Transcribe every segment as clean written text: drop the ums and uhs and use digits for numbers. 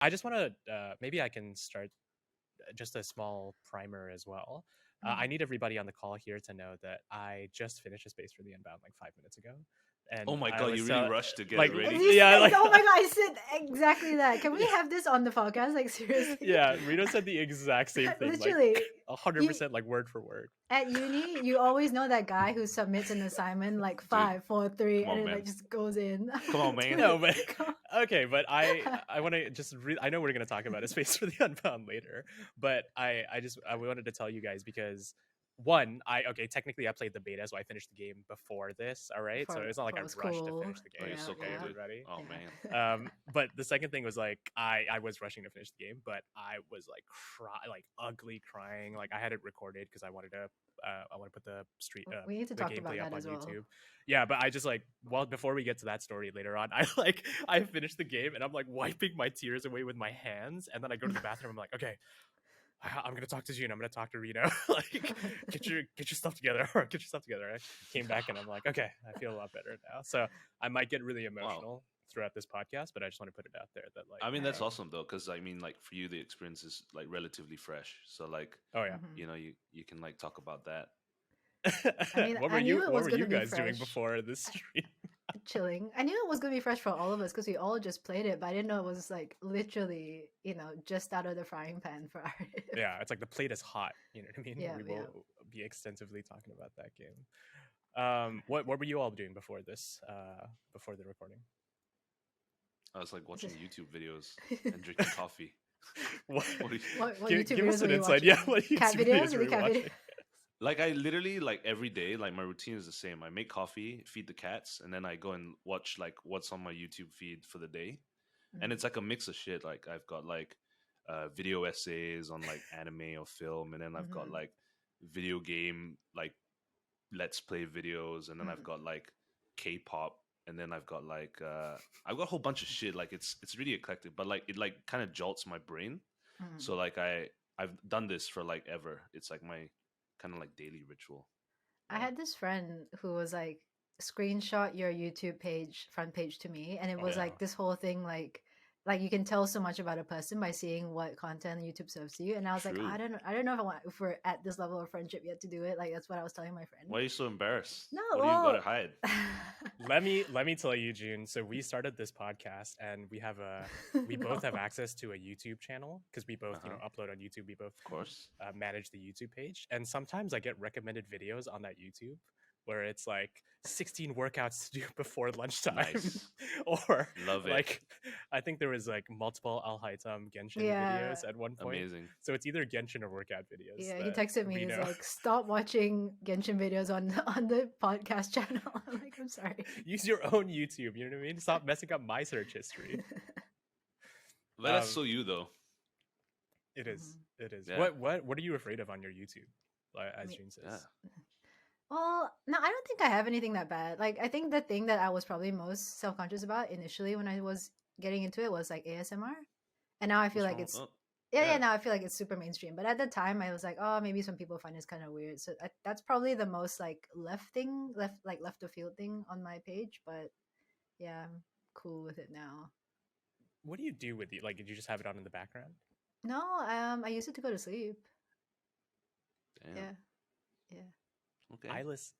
I just want to maybe I can start just a small primer as well. I need everybody on the call here to know that I just finished a space for the Unbound like 5 minutes ago, and Oh my I god, was you really rushed to get like, it ready. yeah, like, oh my god, I said exactly that. Can we have this on the podcast? Like seriously? yeah, Rino said the exact same thing, Literally, like 100%, like word for word. At uni, you always know that guy who submits an assignment like 5, 4, 3, come on, and it man. like just goes in. Come on, man. No, but okay, but I want to just I know we're gonna talk about a space for the Unbound later, but I wanted to tell you guys because one, technically I played the beta, so I finished the game before this. All right, so it's not like I rushed to finish the Oh, game. you're so Okay, goated. everybody. Oh man. But the second thing was like I was rushing to finish the game, but I was like ugly crying. Like I had it recorded because I wanted to put the we need to the talk gameplay about up that on as well. YouTube. Yeah, but I just like before we get to that story later on, I finished the game and I'm like wiping my tears away with my hands, and then I go to the bathroom. I'm like, okay, I'm gonna talk to Jun. I'm gonna talk to Rino. Like, get your stuff together. Get your stuff together. I came back and I'm like, okay, I feel a lot better now. So I might get really emotional throughout this podcast, but I just want to put it out there that like, I mean, that's awesome though, because I mean, like for you, the experience is like relatively fresh. So like, oh yeah, you know, you can like talk about that. I mean, what I knew it was were you gonna be guys doing fresh. before this stream? Chilling. I knew it was gonna be fresh for all of us because we all just played it, but I didn't know it was like literally, just out of the frying pan for Arief. Yeah, it's like the plate is hot. You know what I mean? Yeah, We yeah. will be extensively talking about that game. What were you all doing before this? Before the recording? I was like watching YouTube videos and drinking coffee. What? What give YouTube us videos an were you insight. Yeah, watching? what YouTube Cat videos videos? were The you cat watching? videos? Like I literally like every day, like my routine is the same. I make coffee, feed the cats, and then I go and watch like what's on my YouTube feed for the day. And it's like a mix of shit. Like I've got like video essays on like anime or film, and then I've got like video game like let's play videos, and then I've got like K-pop, and then I've got like I've got a whole bunch of shit. Like it's really eclectic, but like it like kind of jolts my brain. So like I've done this for like ever. It's like my kind of like daily ritual. I had this friend who was like, screenshot your YouTube page, front page to me, and it was like this whole thing like you can tell so much about a person by seeing what content YouTube serves to you. And I was like, I don't know if we're at this level of friendship yet to do it. Like that's what I was telling my friend. Why are you so embarrassed? No, what do you gotta hide? Let me tell you, Jun. So we started this podcast, and we both have access to a YouTube channel because we both upload on YouTube. We both, of course, manage the YouTube page, and sometimes I get recommended videos on that YouTube where it's like 16 workouts to do before lunchtime. Nice. Or love it. Like I think there was like multiple Al Haitam Genshin videos at one point. Amazing. So it's either Genshin or workout videos. Yeah, he texted me. He's like, "Stop watching Genshin videos on the podcast channel." I'm like, "I'm sorry." Use your own YouTube. You know what I mean? Stop messing up my search history. That's so you though. It is. It is. Yeah. What are you afraid of on your YouTube? As Jun says. Yeah. Well, no, I don't think I have anything that bad. Like, I think the thing that I was probably most self-conscious about initially when I was getting into it was like ASMR, and now I feel like it's now I feel like it's super mainstream. But at the time, I was like, oh, maybe some people find this kind of weird. So that's probably the most like left of field thing on my page. But yeah, I'm cool with it now. What do you do with it? Like, did you just have it on in the background? No, I use it to go to sleep. Damn. Yeah. Okay.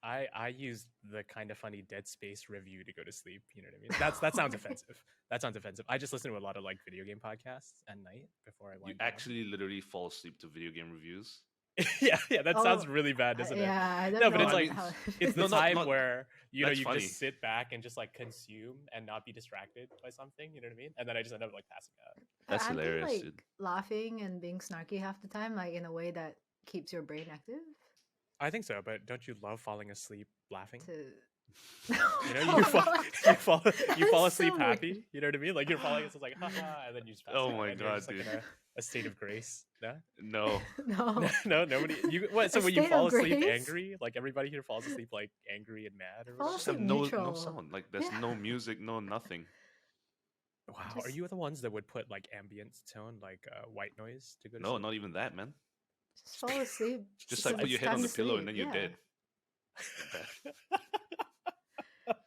I used the Kind of Funny Dead Space review to go to sleep. You know what I mean? That sounds offensive. That sounds offensive. I just listen to a lot of like video game podcasts at night before I wind down. Actually literally fall asleep to video game reviews? yeah, that sounds really bad, doesn't it? Yeah, I don't no, know. but it's like it's the time where you funny. just sit back and just like consume and not be distracted by something. You know what I mean? And then I just end up like passing out. That's hilarious. Like dude. laughing and being snarky half the time, like in a way that keeps your brain active. I think so, but don't you love falling asleep laughing? You know, you fall asleep happy. You know what I mean? Like you're falling, it's like haha, and then you just pass out. My god, dude! Like, a state of grace. No. Nobody. So when you fall asleep angry, like everybody here falls asleep like angry and mad, or Fall asleep no sound. Like there's no music, no nothing. Wow, are you the ones that would put like ambient tone, like white noise to go to No, sleep? not even that, man. Just fall asleep. Just like put your head on the pillow and then you're dead.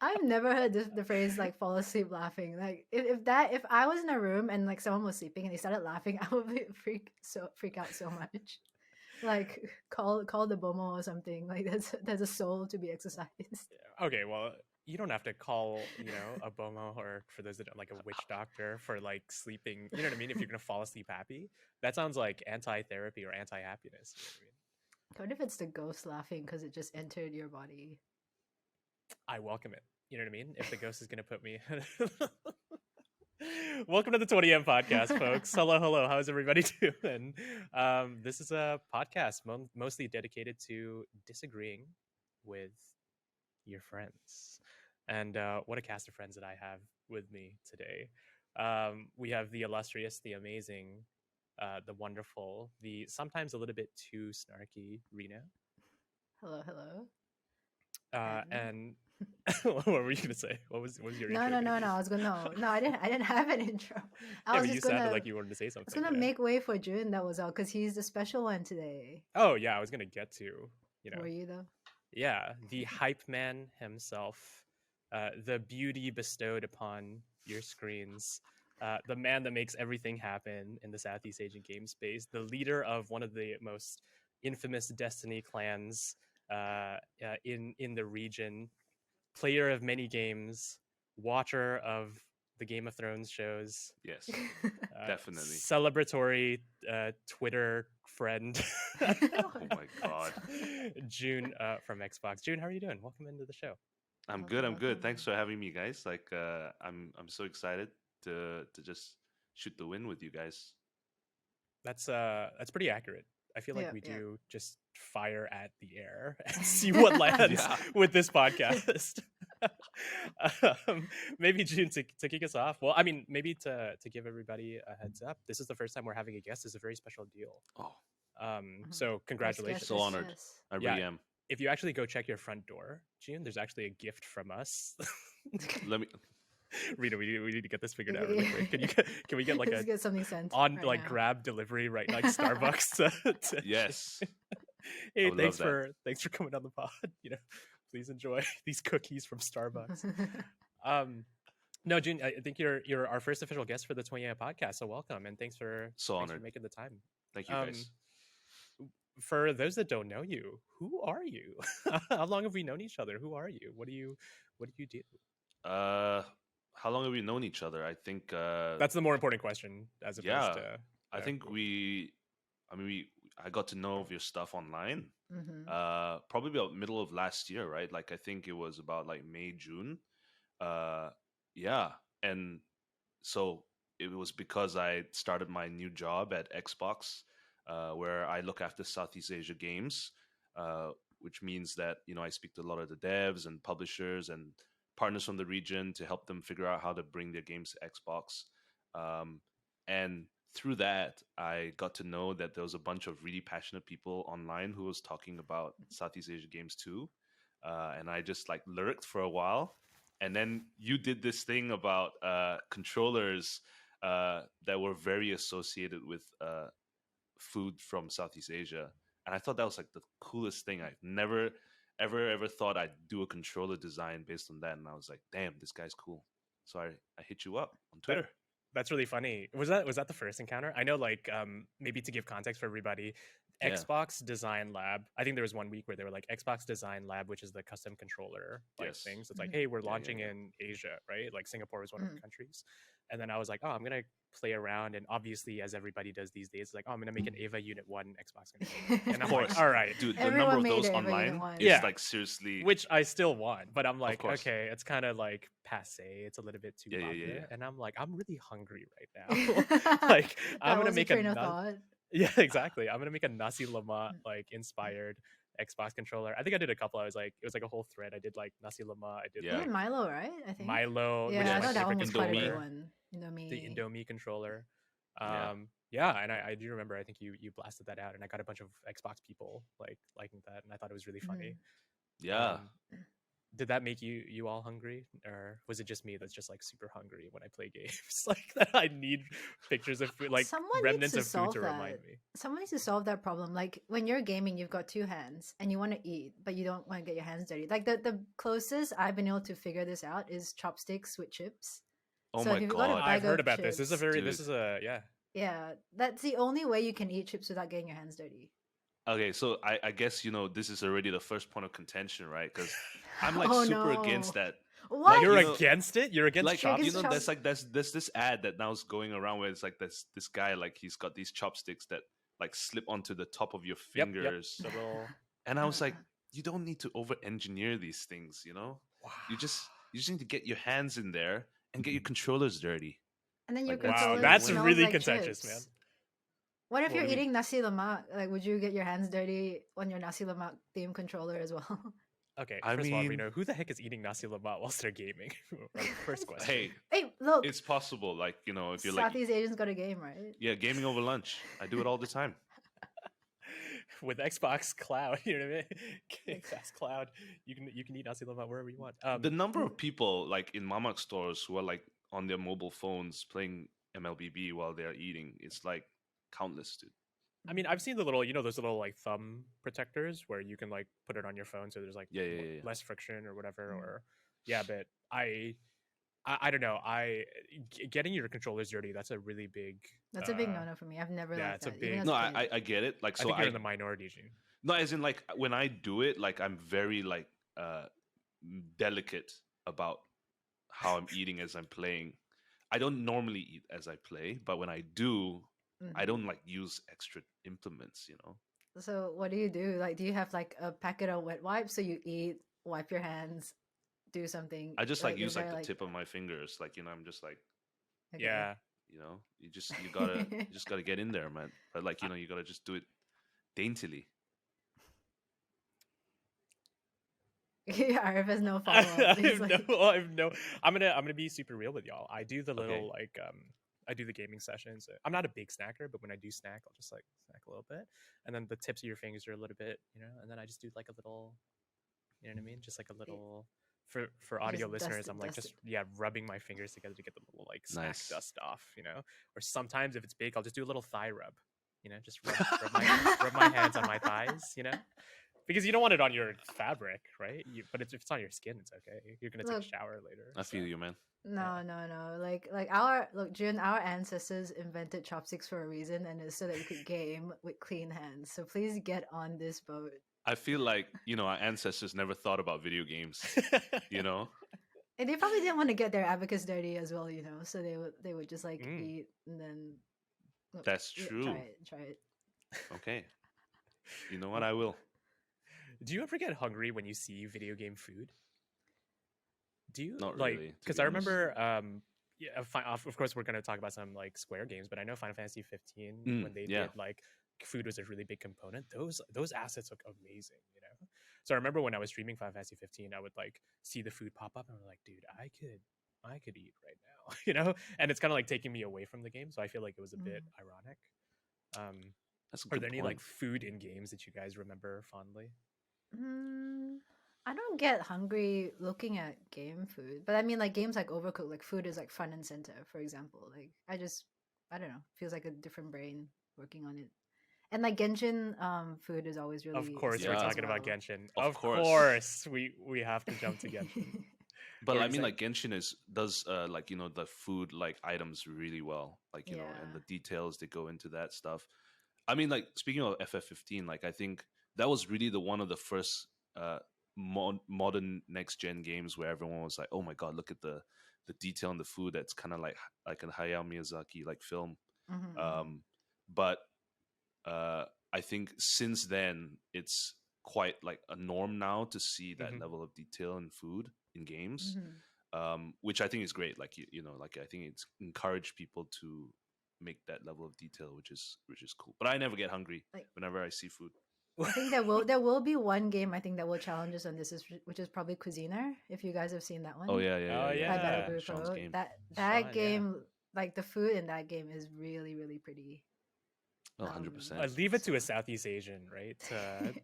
I've never heard the phrase like fall asleep laughing. Like if I was in a room and like someone was sleeping and they started laughing, I would freak out so much. Like call the bomo or something. Like there's a soul to be exercised. Okay, well, you don't have to call, a bomo, or for those that don't, like a witch doctor for like sleeping. You know what I mean? If you're gonna fall asleep happy, that sounds like anti-therapy or anti-happiness. You know what I mean? What if it's the ghost laughing because it just entered your body? I welcome it. You know what I mean? If the ghost is gonna put me. Welcome to the 20M podcast, folks. Hello. How's everybody doing? This is a podcast mostly dedicated to disagreeing with your friends. And what a cast of friends that I have with me today. We have the illustrious, the amazing, the wonderful, the sometimes a little bit too snarky Reno. Hello. And what were you gonna say? What was your no intro? No. I was gonna no. I didn't have an intro. I was but just you gonna, sounded like you wanted to say something. I was gonna make way for Jun. That was all because he's the special one today. Oh yeah, I was gonna get to Were you though? Yeah, the hype man himself, the beauty bestowed upon your screens, the man that makes everything happen in the Southeast Asian game space, the leader of one of the most infamous Destiny clans in the region, player of many games, watcher of the Game of Thrones shows. Yes, definitely. Celebratory Twitter friend. Oh my god. Jun from Xbox. Jun, how are you doing? Welcome into the show. I'm good. Thanks for having me, guys. Like I'm so excited to just shoot the wind with you guys. That's pretty accurate. I feel like we do just fire at the air and see what lands with this podcast. Maybe Jun, to kick us off. Well, I mean, maybe to give everybody a heads up. This is the first time we're having a guest. It's a very special deal. Oh. So congratulations. So honored. Yes. I really am. If you actually go check your front door, Jun, there's actually a gift from us. Let me Rita, we need to get this figured out really quick. Can we get like get something sent on right like now. Grab delivery right like Starbucks to yes. Hey, thanks for coming on the pod. Please enjoy these cookies from Starbucks. No, Jun, I think you're our first official guest for the 20AM podcast, so welcome and thanks for making the time. Thank you, guys. For those that don't know you, who are you? How long have we known each other? Who are you? What do you do? How long have we known each other? I think that's the more important question as opposed to I think I got to know of your stuff online. Mm-hmm. Probably about middle of last year, right? Like I think it was about like May, June. And so it was because I started my new job at Xbox, where I look after Southeast Asia games, which means that I speak to a lot of the devs and publishers and partners from the region to help them figure out how to bring their games to Xbox. And through that, I got to know that there was a bunch of really passionate people online who was talking about Southeast Asia games too. And I just like lurked for a while. And then you did this thing about controllers that were very associated with food from Southeast Asia. And I thought that was like the coolest thing. I've never ever thought I'd do a controller design based on that. And I was like, damn, this guy's cool. So I hit you up on Twitter. That's really funny. Was that the first encounter? I know, like, maybe to give context for everybody, Xbox Design Lab. I think there was one week where they were like Xbox Design Lab, which is the custom controller things. It's like, hey, we're launching in Asia, right? Like Singapore was one of the countries. And then I was like, oh, I'm gonna play around, and obviously, as everybody does these days, like, oh, I'm gonna make an Ava Unit 1 Xbox controller. And I'm like, all right, dude, the number of those online is like seriously, which I still want, but I'm like, okay, it's kind of like passe. It's a little bit too popular, and I'm like, I'm really hungry right now. Like, I'm gonna make yeah, exactly. I'm gonna make a nasi lemak like inspired Xbox controller. I think I did a couple. I was like, it was like a whole thread. I did like nasi lemak. I did Milo, right? I think Milo. Yeah, I thought that one was quite a good one. Indomie. The Indomie controller. And I do remember. I think you blasted that out, and I got a bunch of Xbox people like liking that, and I thought it was really funny. did that make you all hungry, or was it just me that's just like super hungry when I play games? Like that I need pictures of food, like Someone needs remnants to of food solve to that. remind me. Someone needs to solve that problem. Like when you're gaming, you've got two hands and you want to eat, but you don't want to get your hands dirty. Like the closest I've been able to figure this out is chopsticks with chips. Oh So my if you've got a god. I've bag heard of about this. This is a chips, very Dude. this is a yeah. yeah, that's the only way you can eat chips without getting your hands dirty. Okay, so I guess this is already the first point of contention, right? Because I'm like Oh super no. against that. What? Like, You're you know, against it? You're against Like chopsticks? against there's this ad that now is going around where it's like this guy, like he's got these chopsticks that like slip onto the top of your Yep. fingers. The little And I was like, you don't need to over engineer these things, wow. You just need to get your hands in there and get your controllers dirty. And then your Like, that's controller the that's smells really like contentious, chips. man. What if What you're do you mean? eating nasi lemak? Like, would you get your hands dirty on your nasi lemak theme controller as well? Okay, I first of all, mean- Reno, who the heck is eating nasi lemak whilst they're gaming? First question. Hey, Hey, look, it's possible. Like, if you're like, Southeast Asians got a game, right? yeah, gaming over lunch. I do it all the time. With Xbox Cloud, you know what I mean? Xbox Cloud, you can eat nasi lemak wherever you want. The number of people like in Mamak stores who are like on their mobile phones playing MLBB while they're eating, it's like countless, dude. I mean, I've seen the little, those little like thumb protectors where you can like put it on your phone, so there's like Yeah. less friction or whatever. Mm. Or yeah, but I don't know. Getting your controllers dirty, that's a really big. That's a big no-no for me. I've never yeah, liked it's a that. big- even as No, a kid. I get it. Like, I so think you're in the minority, Jun. no, as in like when I do it, like I'm very like delicate about how I'm eating as I'm playing. I don't normally eat as I play, but when I do, I Mhm. don't like use extra implements, So what do you do? Like, do you have like a packet of wet wipes so you eat, wipe your hands, do something? I just like you're use like very, the tip of my fingers, like I'm just like, okay. Yeah. you just gotta get in there, man. But like you gotta just do it daintily. Arief has no follow up. I'm gonna be super real with y'all. I do the little Okay. like I do the gaming sessions. I'm not a big snacker, but when I do snack, I'll just like snack a little bit, and then the tips of your fingers are a little bit, and then I just do like a little, you know what I mean, just like a little. For audio Just listeners, dust I'm like it. just rubbing my fingers together to get the little like snack Nice. dust off, Or sometimes if it's big, I'll just do a little thigh rub, just rub my hands on my thighs, because you don't want it on your fabric, right? But if it's on your skin, it's okay. You're gonna take Look, a shower later. I feel you, man. No. Like Jun, our ancestors invented chopsticks for a reason, and it's so that we could game with clean hands. So please get on this boat. I feel like our ancestors never thought about video games. And they probably didn't want to get their abacus dirty as well, So they would just like eat and then. Look, That's yeah, true. Try it. Okay. You know what? I will. Do you ever get hungry when you see video game food? Do you Not like? really, to Because be I honest. remember, of course, we're going to talk about some like Square games, but I know Final Fantasy 15 when they yeah. did like food was a really big component. Those assets look amazing, So I remember when I was streaming Final Fantasy 15, I would like see the food pop up, and I'm like, dude, I could eat right now, And it's kind of like taking me away from the game, so I feel like it was a bit ironic. That's a Are good there any point. like food in games that you guys remember fondly? I don't get hungry looking at game food, but I mean like games like Overcooked, like food is like front and center. For example, like I don't know, feels like a different brain working on it. And like Genshin, food is always really. Of course, we're Yeah. talking about Genshin. Of Of course. course, we have to jump to Genshin. But Or I is mean, that- like Genshin does like the food like items really well, like and Yeah. the details that go into that stuff. I mean, like speaking of FF15, like I think that was really one of the first modern next gen games where everyone was like, "Oh my god, look at the detail in the food." That's kind of like a Hayao Miyazaki like film. Mhm. But I think since then it's quite like a norm now to see that level of detail in food in games, which I think is great. Like like I think it's encouraged people to make that level of detail, which is cool. But I never get hungry whenever I see food. I think there will be one game I think that will challenge us on this, which is probably Cuisiner. If you guys have seen that one. Oh yeah, Oh, By yeah. Better Brew Sean's Pro. game. That Sean, yeah. game, like the food in that game is really really pretty. Oh, 100%. Leave it to a Southeast Asian, right?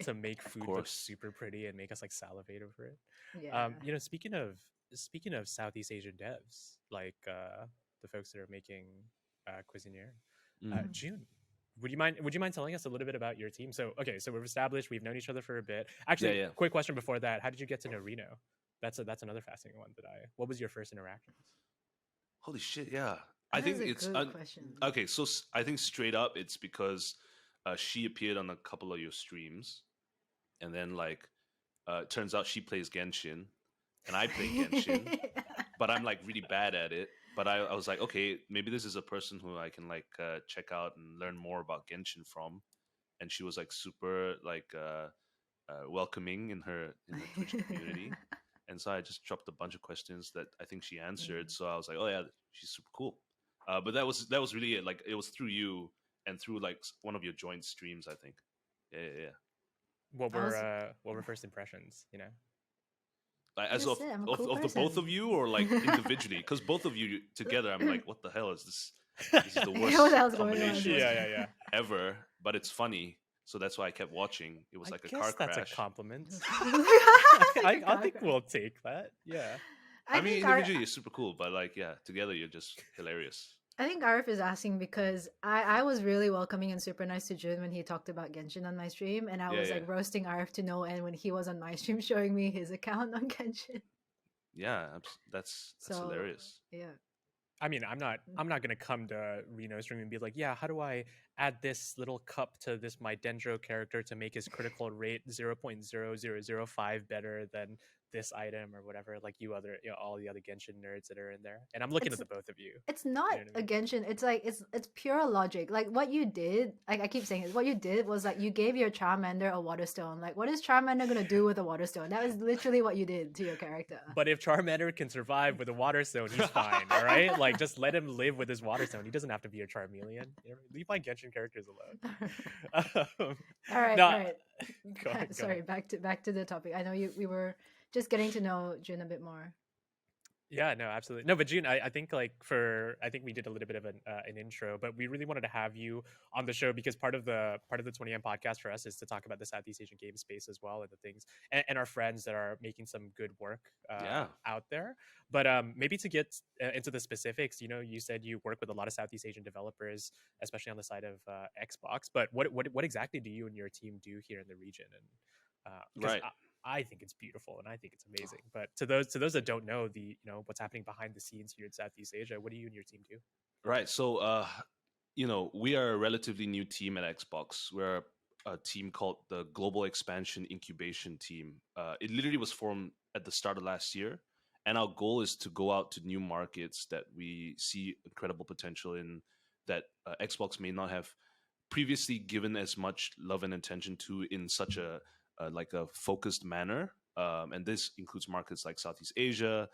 To make food look course. super pretty and make us like salivate over it. Yeah. You know, speaking of Southeast Asian devs, like the folks that are making Cuisinier, June, would you mind telling us a little bit about your team? So okay, so we've established we've known each other for a bit. Actually, Yeah. quick question before that: how did you get to know Reno? That's another fascinating one. What was your first interactions? Holy shit! Yeah, I think it's question. Okay. So I think straight up, it's because she appeared on a couple of your streams, and then like turns out she plays Genshin, and I play Genshin, but I'm like really bad at it. But I was like, okay, maybe this is a person who I can like check out and learn more about Genshin from. And she was like super like welcoming in her Twitch community. And so I just dropped a bunch of questions that I think she answered. So I was like, oh yeah, she's super cool. But that was really it. Like it was through you and through like one of your joint streams, I think. Yeah. What were first impressions? You know, as of the both of you, or like individually? Because both of you together, I'm like, what the hell is this? This is the worst combination ever. But it's funny, so that's why I kept watching. It was like a car crash. That's a compliment. I think we'll take that. Yeah. I mean, individually you're super cool, but like, yeah, together you're just hilarious. I think Arief is asking because I was really welcoming and super nice to Jun when he talked about Genshin on my stream, and I was like roasting Arief to no end when he was on my stream showing me his account on Genshin. Yeah, that's hilarious. Yeah. I mean, I'm not gonna come to Reno's stream and be like, yeah, how do I add this little cup to my Dendro character to make his critical rate 0.0005 better than this item or whatever, like all the other Genshin nerds that are in there. And I'm looking at the both of you. It's not a Genshin. It's like it's pure logic. Like what you did, like I keep saying it, what you did was like you gave your Charmander a water stone. Like what is Charmander gonna do with a water stone? That was literally what you did to your character. But if Charmander can survive with a water stone, he's fine. All right, like just let him live with his water stone. He doesn't have to be a Charmeleon. You know, leave my Genshin characters alone. All right. Sorry, back to the topic. I know we were just getting to know Jun a bit more. Yeah, no, absolutely. No, but Jun, I think I think we did a little bit of an intro, but we really wanted to have you on the show because part of the 20M podcast for us is to talk about the Southeast Asian game space as well and the things and our friends that are making some good work out there. But maybe to get into the specifics, you know, you said you work with a lot of Southeast Asian developers, especially on the side of Xbox. But what exactly do you and your team do here in the region? And right. I think it's beautiful and I think it's amazing. But to those that don't know what's happening behind the scenes here in Southeast Asia, what do you and your team do? Right. So we are a relatively new team at Xbox. We're a team called the Global Expansion Incubation Team. It literally was formed at the start of last year. And our goal is to go out to new markets that we see incredible potential in, that Xbox may not have previously given as much love and attention to in such a focused manner. And this includes markets like Southeast Asia,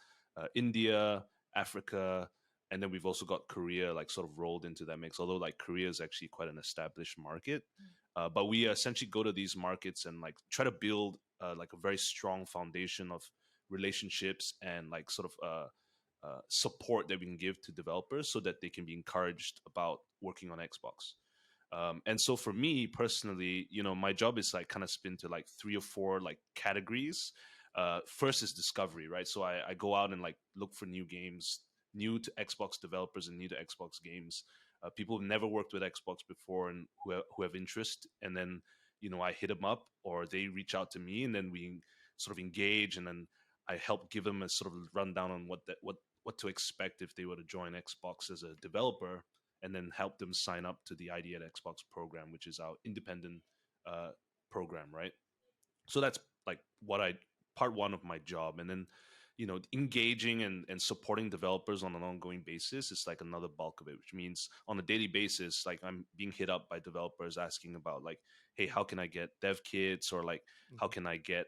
India, Africa, and then we've also got Korea like sort of rolled into that mix, although like Korea is actually quite an established market. But we essentially go to these markets and like try to build like a very strong foundation of relationships and like sort of support that we can give to developers so that they can be encouraged about working on Xbox. And so for me personally, my job is like kind of spin to like 3 or 4 like categories. First is discovery, right? So I go out and like look for new games, new to Xbox developers and new to Xbox games, people who've never worked with Xbox before and who have interest. And then, I hit them up or they reach out to me and then we sort of engage and then I help give them a sort of rundown on what to expect if they were to join Xbox as a developer, and then help them sign up to the ID at Xbox program, which is our independent program, right? So that's like part one of my job. And then, engaging and supporting developers on an ongoing basis is like another bulk of it, which means on a daily basis, like I'm being hit up by developers asking about like, hey, how can I get dev kits, or like, how can I get,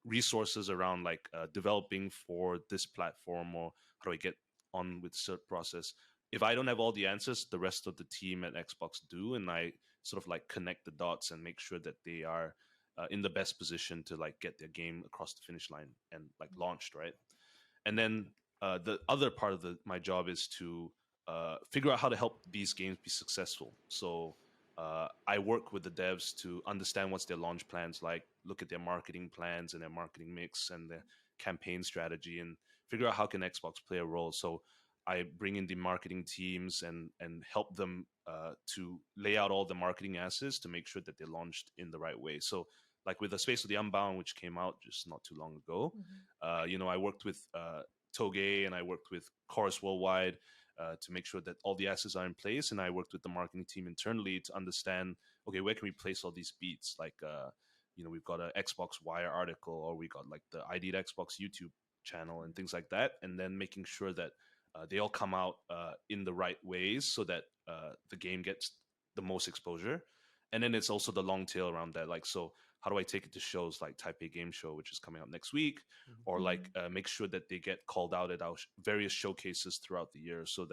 resources around like developing for this platform, or how do I get on with cert process? If I don't have all the answers, the rest of the team at Xbox do, and I sort of like connect the dots and make sure that they are in the best position to like get their game across the finish line and like launched, right? And then the other part of my job is to figure out how to help these games be successful. So I work with the devs to understand what's their launch plans like, look at their marketing plans and their marketing mix and their campaign strategy, and figure out how can Xbox play a role. So I bring in the marketing teams and help them to lay out all the marketing assets to make sure that they're launched in the right way. So like with the Space of the Unbound, which came out just not too long ago, I worked with Toge and I worked with Chorus Worldwide to make sure that all the assets are in place. And I worked with the marketing team internally to understand, okay, where can we place all these beats? Like, we've got an Xbox Wire article, or we got like the ID Xbox YouTube channel and things like that. And then making sure that they all come out in the right ways so that the game gets the most exposure. And then it's also the long tail around that. Like, so how do I take it to shows like Taipei Game Show, which is coming up next week, or like make sure that they get called out at our various showcases throughout the year, so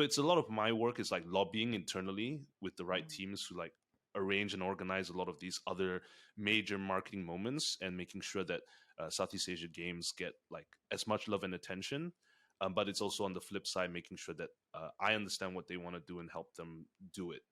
it's a lot of my work is like lobbying internally with the right teams who like arrange and organize a lot of these other major marketing moments, and making sure that Southeast Asia games get like as much love and attention. But it's also on the flip side, making sure that I understand what they want to do and help them do it.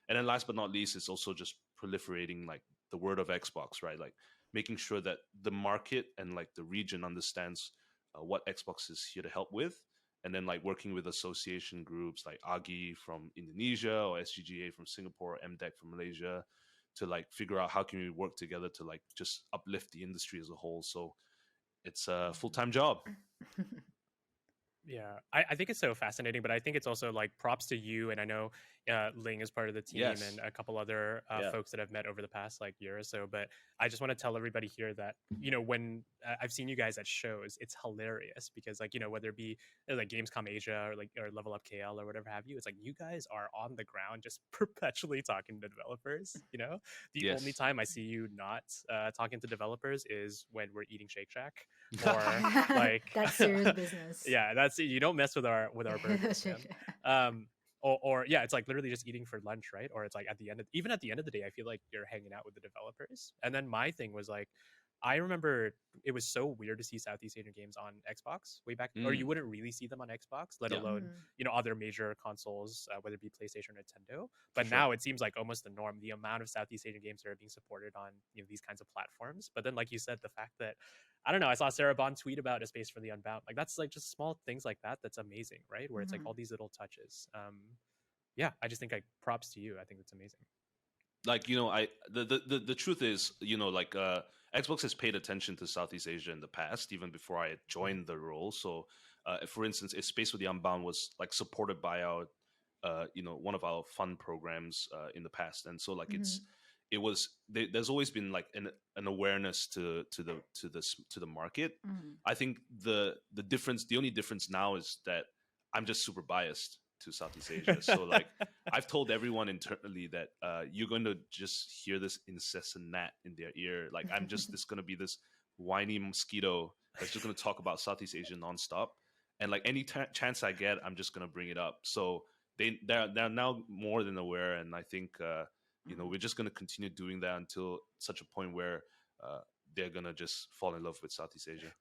And then last but not least, it's also just proliferating like the word of Xbox, right? Like making sure that the market and like the region understands what Xbox is here to help with. And then like working with association groups like AGI from Indonesia, or SGGA from Singapore, MDEC from Malaysia, to like figure out how can we work together to like just uplift the industry as a whole. So it's a full-time job. Yeah, I think it's so fascinating, but I think it's also like props to you. And I know Ling is part of the team, and a couple other folks that I've met over the past like year or so. But I just want to tell everybody here that, when I've seen you guys at shows, it's hilarious because like, whether it be like Gamescom Asia or Level Up KL or whatever have you, it's like you guys are on the ground just perpetually talking to developers. The only time I see you not talking to developers is when we're eating Shake Shack, or like that's serious business. Yeah, that's you don't mess with our burgers. Or yeah, it's like literally just eating for lunch, right? Or it's like even at the end of the day, I feel like you're hanging out with the developers. And then my thing was like, I remember it was so weird to see Southeast Asian games on Xbox way back, or you wouldn't really see them on Xbox, let alone other major consoles, whether it be PlayStation or Nintendo. But now it seems like almost the norm. The amount of Southeast Asian games that are being supported on these kinds of platforms. But then, like you said, the fact that I don't know, I saw Sarah Bond tweet about A Space for the Unbound. Like that's like just small things like that. That's amazing, right? Where it's like all these little touches. Yeah, I just think like props to you. I think that's amazing. Like the truth is, like Xbox has paid attention to Southeast Asia in the past, even before I had joined the role. So for instance, A Space for the Unbound was like supported by our one of our fun programs in the past. And so like there's always been like an awareness to the market. I think the only difference now is that I'm just super biased to Southeast Asia. So like I've told everyone internally that you're going to just hear this incessant gnat in their ear. Like I'm just going to be this whiny mosquito that's just going to talk about Southeast Asia nonstop. And like any chance I get, I'm just going to bring it up. So they're now more than aware. And I think, we're just going to continue doing that until such a point where they're going to just fall in love with Southeast Asia.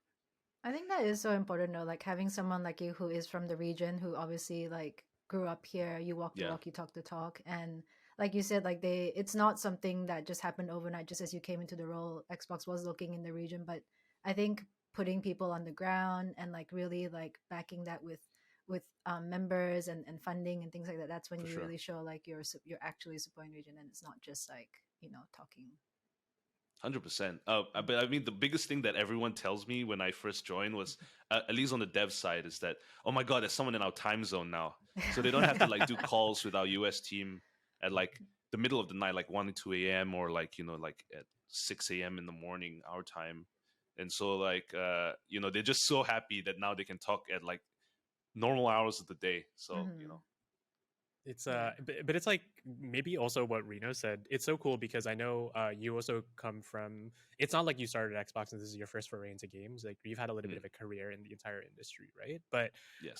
I think that is so important though, like having someone like you who is from the region, who obviously like grew up here, you walk the walk, you talk the talk. And like you said, like it's not something that just happened overnight, just as you came into the role. Xbox was looking in the region, but I think putting people on the ground and like really like backing that with members and funding and things like that, that's when you really show like you're actually supporting region, and it's not just like talking. 100%. But I mean, the biggest thing that everyone tells me when I first joined was, at least on the dev side, is that, oh my God, there's someone in our time zone now. So they don't have to like do calls with our US team at like the middle of the night, like 1 to 2 a.m. or like, like at 6 a.m. in the morning, our time. And so like, they're just so happy that now they can talk at like normal hours of the day. So, It's but it's like maybe also what Rino said. It's so cool because I know you also come from. It's not like you started at Xbox and this is your first foray into games. Like you've had a little bit of a career in the entire industry, right? But yes.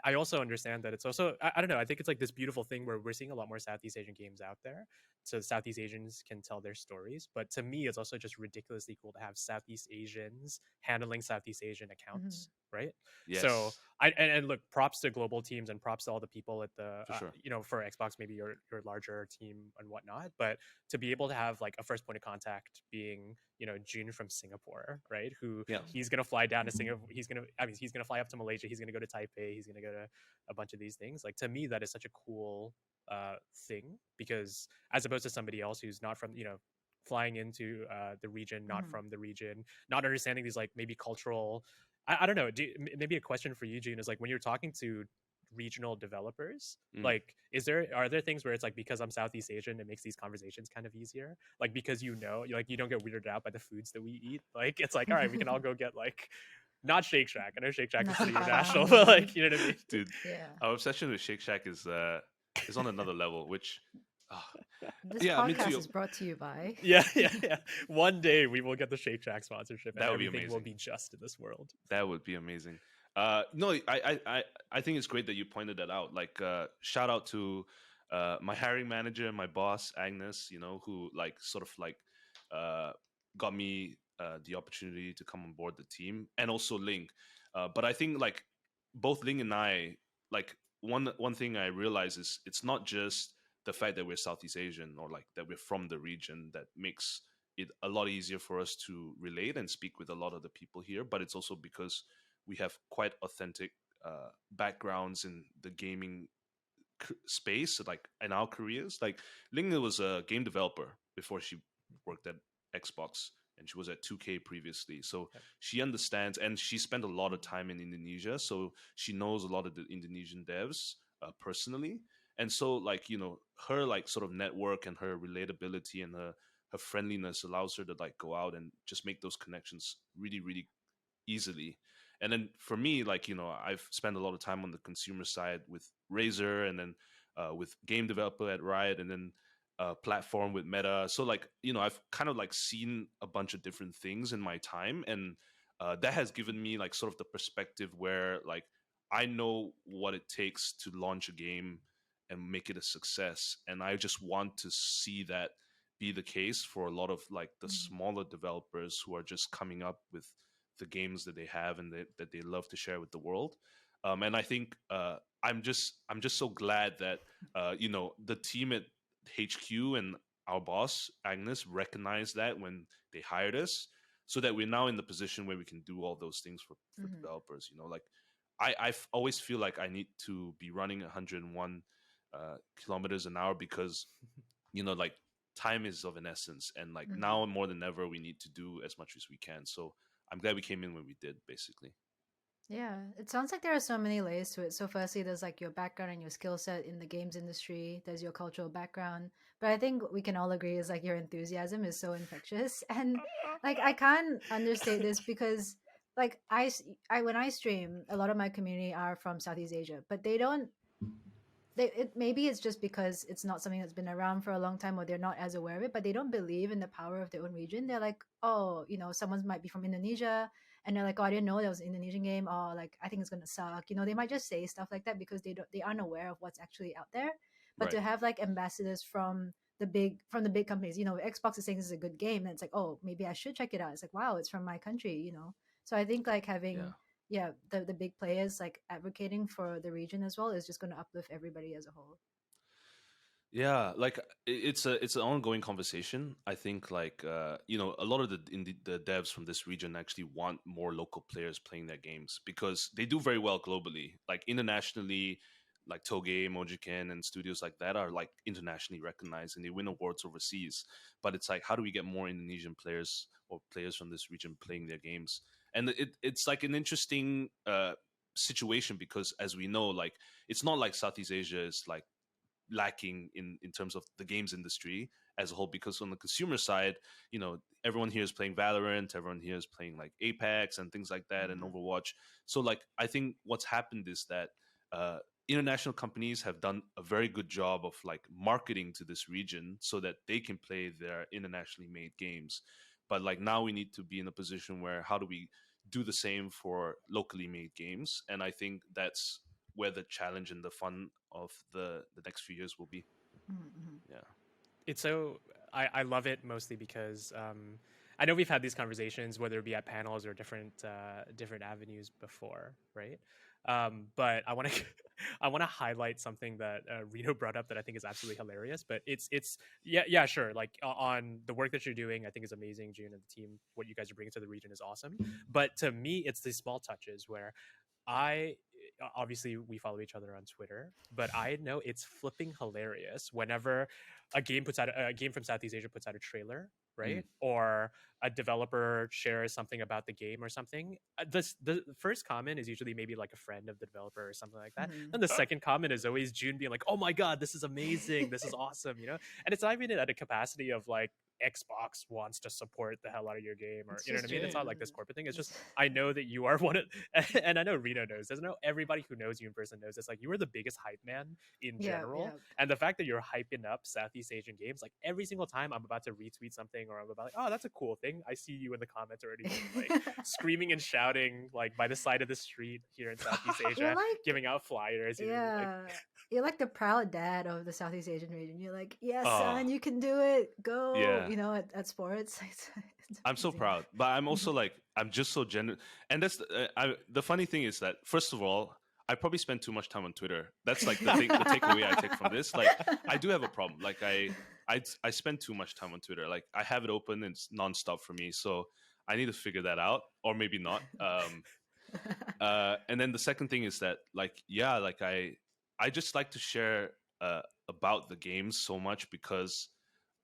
I also understand that it's also I don't know. I think it's like this beautiful thing where we're seeing a lot more Southeast Asian games out there, so Southeast Asians can tell their stories. But to me, it's also just ridiculously cool to have Southeast Asians handling Southeast Asian accounts, right? So Yes, and look, props to global teams and props to all the people at the for sure. for Xbox, maybe your larger team and whatnot. But to be able to have like a first point of contact being Jun from Singapore, right? Who Yeah. he's gonna fly down to Singapore. He's gonna fly up to Malaysia. He's gonna go to Taipei. He's gonna go to a bunch of these things. Like to me, that is such a cool thing, because as opposed to somebody else who's not from flying into the region, not from the region, not understanding these like maybe cultural. I don't know. Maybe a question for you, June, is like when you're talking to regional developers, like are there things where it's like, because I'm Southeast Asian, it makes these conversations kind of easier, like because you don't get weirded out by the foods that we eat, like it's like, all right, we can all go get like not Shake Shack. I know Shake Shack is pretty international, but like, you know what I mean? Dude, Yeah. our obsession with Shake Shack is on another level, which This yeah, I mean, podcast is brought to you by. Yeah. One day we will get the Shake Shack sponsorship, and That would be everything will amazing. be just in this world. That would be amazing. No, I think it's great that you pointed that out. Like, shout out to my hiring manager, my boss Agnes. Who like sort of like got me the opportunity to come on board the team, and also Ling. But I think like both Ling and I, like one thing I realize is it's not just the fact that we're Southeast Asian or like that we're from the region that makes it a lot easier for us to relate and speak with a lot of the people here, but it's also because we have quite authentic backgrounds in the gaming space, like in our careers. Like Ling was a game developer before she worked at Xbox, and she was at 2K previously, so she understands, and she spent a lot of time in Indonesia, so she knows a lot of the Indonesian devs personally. And so like her like sort of network and her relatability and her friendliness allows her to like go out and just make those connections really really easily. And then for me, like I've spent a lot of time on the consumer side with Razer, and then with game developer at Riot, and then platform with Meta. So like I've kind of like seen a bunch of different things in my time, and that has given me like sort of the perspective where like I know what it takes to launch a game and make it a success, and I just want to see that be the case for a lot of like the smaller developers who are just coming up with the games that they have and that they love to share with the world. And I think I'm just so glad that the team at HQ and our boss Agnes recognized that when they hired us, so that we're now in the position where we can do all those things for developers. Like I always feel like I need to be running 101 kilometers an hour, because like time is of an essence, and like now more than ever we need to do as much as we can. So I'm glad we came in when we did, basically. Yeah, it sounds like there are so many layers to it. So firstly, there's like your background and your skill set in the games industry. There's your cultural background. But I think we can all agree is like your enthusiasm is so infectious. And like I can't understate this, because like when I stream, a lot of my community are from Southeast Asia, but maybe it's just because it's not something that's been around for a long time, or they're not as aware of it, but they don't believe in the power of their own region. They're like, oh, someone might be from Indonesia, and they're like, oh, I didn't know there was an Indonesian game, or like, I think it's gonna suck. They might just say stuff like that because they aren't aware of what's actually out there. But Right. to have like ambassadors from the big companies, Xbox is saying this is a good game, and it's like, oh, maybe I should check it out. It's like, wow, it's from my country. So I think like having the big players like advocating for the region as well is just going to uplift everybody as a whole. Yeah, like it's an ongoing conversation. I think like a lot of the devs from this region actually want more local players playing their games, because they do very well globally. Like internationally, like Toge, Mojiken, and studios like that are like internationally recognized, and they win awards overseas. But it's like, how do we get more Indonesian players or players from this region playing their games? And it's like an interesting situation, because as we know, like it's not like Southeast Asia is like lacking in terms of the games industry as a whole, because on the consumer side, everyone here is playing Valorant, everyone here is playing like Apex and things like that, and Overwatch. So like I think what's happened is that international companies have done a very good job of like marketing to this region so that they can play their internationally made games. But like now we need to be in a position where, how do we do the same for locally made games? And I think that's where the challenge and the fun of the next few years will be. Mm-hmm. Yeah. It's so I love it mostly because I know we've had these conversations, whether it be at panels or different avenues before, right? But I want to I want to highlight something that Reno brought up that I think is absolutely hilarious. But it's yeah sure, like on the work that you're doing, I think is amazing. June and the team, what you guys are bringing to the region is awesome. But to me, it's these small touches where I obviously we follow each other on Twitter, but I know it's flipping hilarious whenever a game from Southeast Asia puts out a trailer, right? Or a developer shares something about the game or something. The first comment is usually maybe like a friend of the developer or something like that. Mhm. And the second comment is always June being like, "Oh my god, this is amazing! This is awesome!" You know, and it's not even at a capacity of like Xbox wants to support the hell out of your game, or It's you know what I just mean. It's not June. like this corporate thing. It's just It's- I know that you are one of, and I know Reno knows this. I know everybody who knows you in person knows this. Like you are the biggest hype man in yeah, general, yeah. and the fact that you're hyping up Southeast Asian games, like every single time I'm about to retweet something or I'm about like, oh, that's a cool thing. I see you in the comments already being like screaming and shouting like by the side of the street here in Southeast You're Asia, like, giving out flyers. You're like, yeah, you're like the proud dad of the Southeast Asian region. You're like, yeah, Oh, son, you can do it. Go, yeah. at sports. It's I'm so amazing. proud, but I'm also like I'm just so genuine. And that's the funny thing is that first of all, I probably spend too much time on Twitter. That's like the takeaway I take from this. Like I do have a problem. Like I spend too much time on Twitter. Like I have it open and it's nonstop for me. So I need to figure that out, or maybe not. And then the second thing is that like yeah, like I just like to share about the games so much because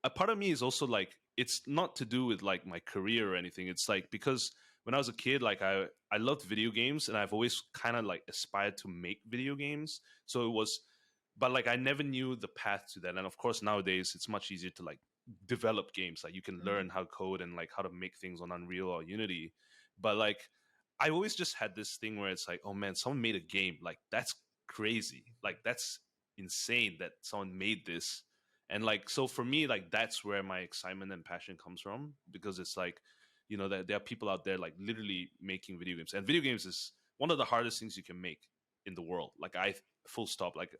a part of me is also like it's not to do with like my career or anything. It's like because when I was a kid, like I loved video games and I've always kind of like aspired to make video games. So it was, but like I never knew the path to that. And of course nowadays it's much easier to like develop games. Like you can learn how to code and like how to make things on Unreal or Unity. But like I always just had this thing where it's like, oh man, someone made a game. Like that's crazy. Like that's insane that someone made this. And like so for me, like that's where my excitement and passion comes from because it's like, you know, that there are people out there like literally making video games. And video games is one of the hardest things you can make in the world. Like I full stop. Like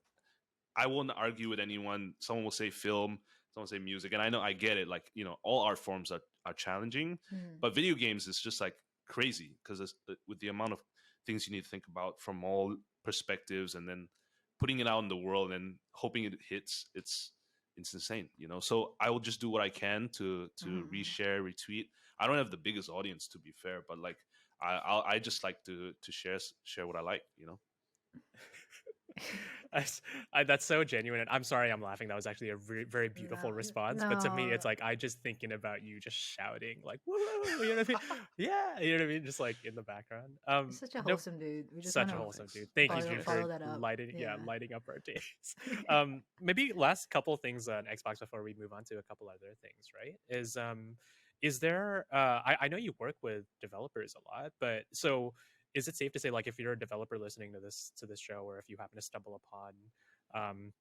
I won't argue with anyone. Someone will say film, someone will say music. And I know I get it. Like, you know, all art forms are challenging. Mhm. But video games is just like crazy because with the amount of things you need to think about from all perspectives and then putting it out in the world and hoping it hits, it's insane, you know. So I will just do what I can to Mhm. reshare, retweet. I don't have the biggest audience to be fair, but like I just like to share what I like, you know. That's so genuine. And I'm sorry I'm laughing. That was actually a very beautiful No, response. But to me, no, it's like I just thinking about you just shouting like woo, you know what I mean? Yeah, you know what I mean? Just like in the background. you're such a No, wholesome dude. We just want such a to wholesome Thanks. dude. Thank you, Thanks, June, guys. for follow that up. lighting up our days. Maybe last couple things on Xbox before we move on to a couple other things, right? Is there I know you work with developers a lot, but so is it safe to say like if you're a developer listening to this show or if you happen to stumble upon um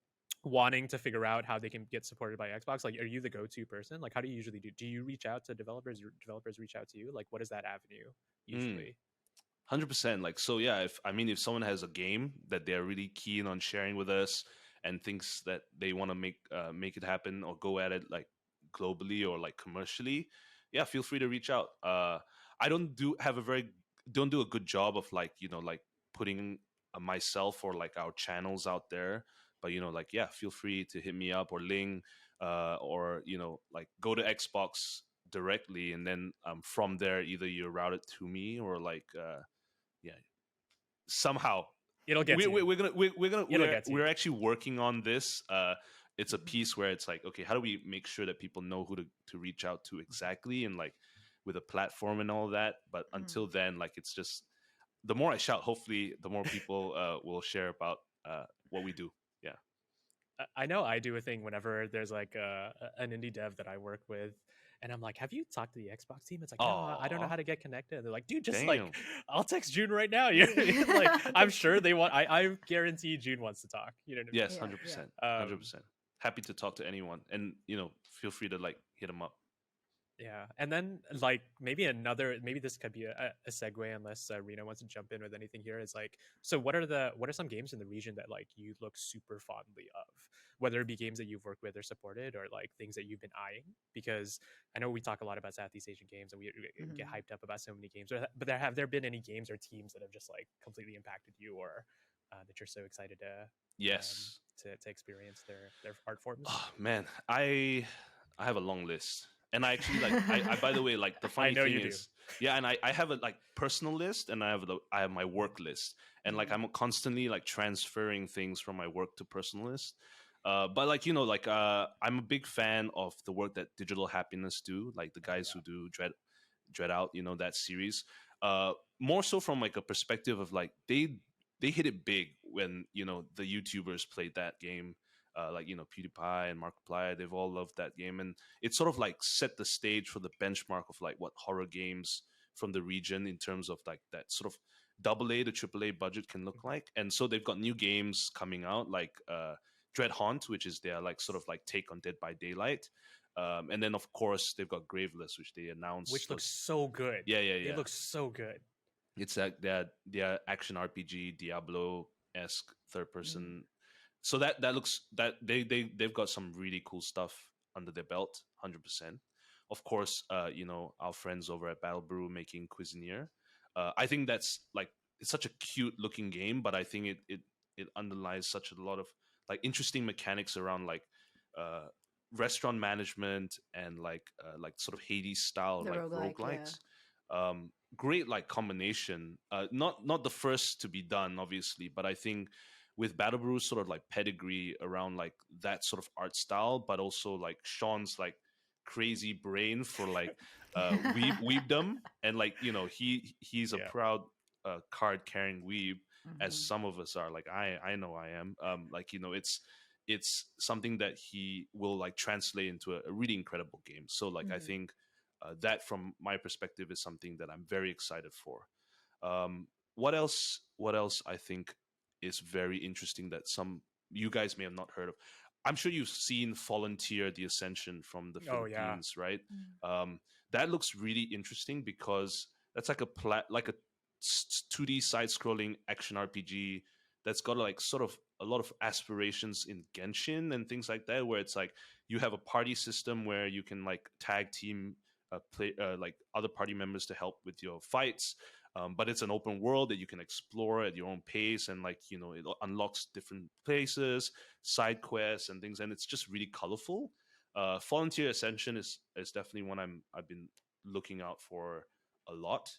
wanting to figure out how they can get supported by Xbox, like are you the go-to person? Like how do you usually do you reach out to developers or developers reach out to you? Like what is that avenue Mm. usually? 100%. Like so yeah, if someone has a game that they're really keen on sharing with us and thinks that they want to make it happen or go at it like globally or like commercially, yeah, feel free to reach out. I don't do a good job of like, you know, like putting myself or like our channels out there, but you know, like yeah, feel free to hit me up or Ling, or you know, like go to Xbox directly and then from there either you route it to me or like yeah, somehow It'll get to you. It'll get to you. we're actually working on this. It's a Mhm. piece where it's like, okay, how do we make sure that people know who to reach out to exactly and like with a platform and all that. But Mhm. until then, like it's just the more I shout, hopefully the more people will share about what we do. Yeah. I know I do a thing whenever there's like an indie dev that I work with, and I'm like, "Have you talked to the Xbox team?" It's like, "No, I don't know Oh, how to get connected." And they're like, "Dude, just like, damn. I'll text June right now." You know what I mean? Like, I'm That's sure true. they want. I guarantee June wants to talk. You know what Yes, Yeah, yeah. 100%. I mean? 100%. Happy to talk to anyone. And, you know, feel free to like hit them up. Yeah, and then like maybe this could be a segue unless Reno wants to jump in with anything here. Is like, so what are some games in the region that like you look super fondly of? whether it be games that you've worked with or supported, or like things that you've been eyeing. Because I know we talk a lot about Southeast Asian games, and we get hyped up about so many games. But have there been any games or teams that have just like completely impacted you, or that you're so excited to Yes. To experience their art forms? Oh man, I have a long list. And I actually like I by the way, like the funny I know thing you is yeah, and I have a like personal list, and I have my work list. And like I'm constantly like transferring things from my work to personal list. But like, you know, like I'm a big fan of the work that Digital Happiness do, like the guys who do Dread Out, you know, that series. More so from like a perspective of like they hit it big when, you know, the YouTubers played that game. Like, you know, PewDiePie and Markiplier, they've all loved that game, and it sort of like set the stage for the benchmark of like what horror games from the region in terms of like that sort of AA to AAA budget can look like. And so they've got new games coming out like Dread Haunt, which is their like sort of like take on Dead by Daylight. And then of course they've got Graveless, which they announced, which looks so good. Yeah. It looks so good. It's like their action RPG Diablo-esque third person. So that looks that they've got some really cool stuff under their belt, 100%. Of course, you know, our friends over at Battle Brew making Cuisinier. I think that's like, it's such a cute looking game, but I think it underlies such a lot of like interesting mechanics around like restaurant management and like sort of Hades style The like roguelikes. Great like combination. Not the first to be done, obviously, but I think with Battle Brew's sort of like pedigree around like that sort of art style, but also like Sean's like crazy brain for like weebdom, and like, you know, he's a proud card carrying weeb, as some of us are. Like I know I am. Like, you know, it's something that he will like translate into a really incredible game. So like I think that from my perspective is something that I'm very excited for. What else I think is very interesting that some you guys may have not heard of. I'm sure you've seen Volunteer the Ascension from the Philippines, right? That looks really interesting because that's like a 2D side-scrolling action RPG that's got like sort of a lot of aspirations in Genshin and things like that, where it's like you have a party system where you can like tag team play like other party members to help with your fights. But it's an open world that you can explore at your own pace, and like, you know, it unlocks different places, side quests and things, and it's just really colorful. Volunteer Ascension is definitely one I've been looking out for a lot.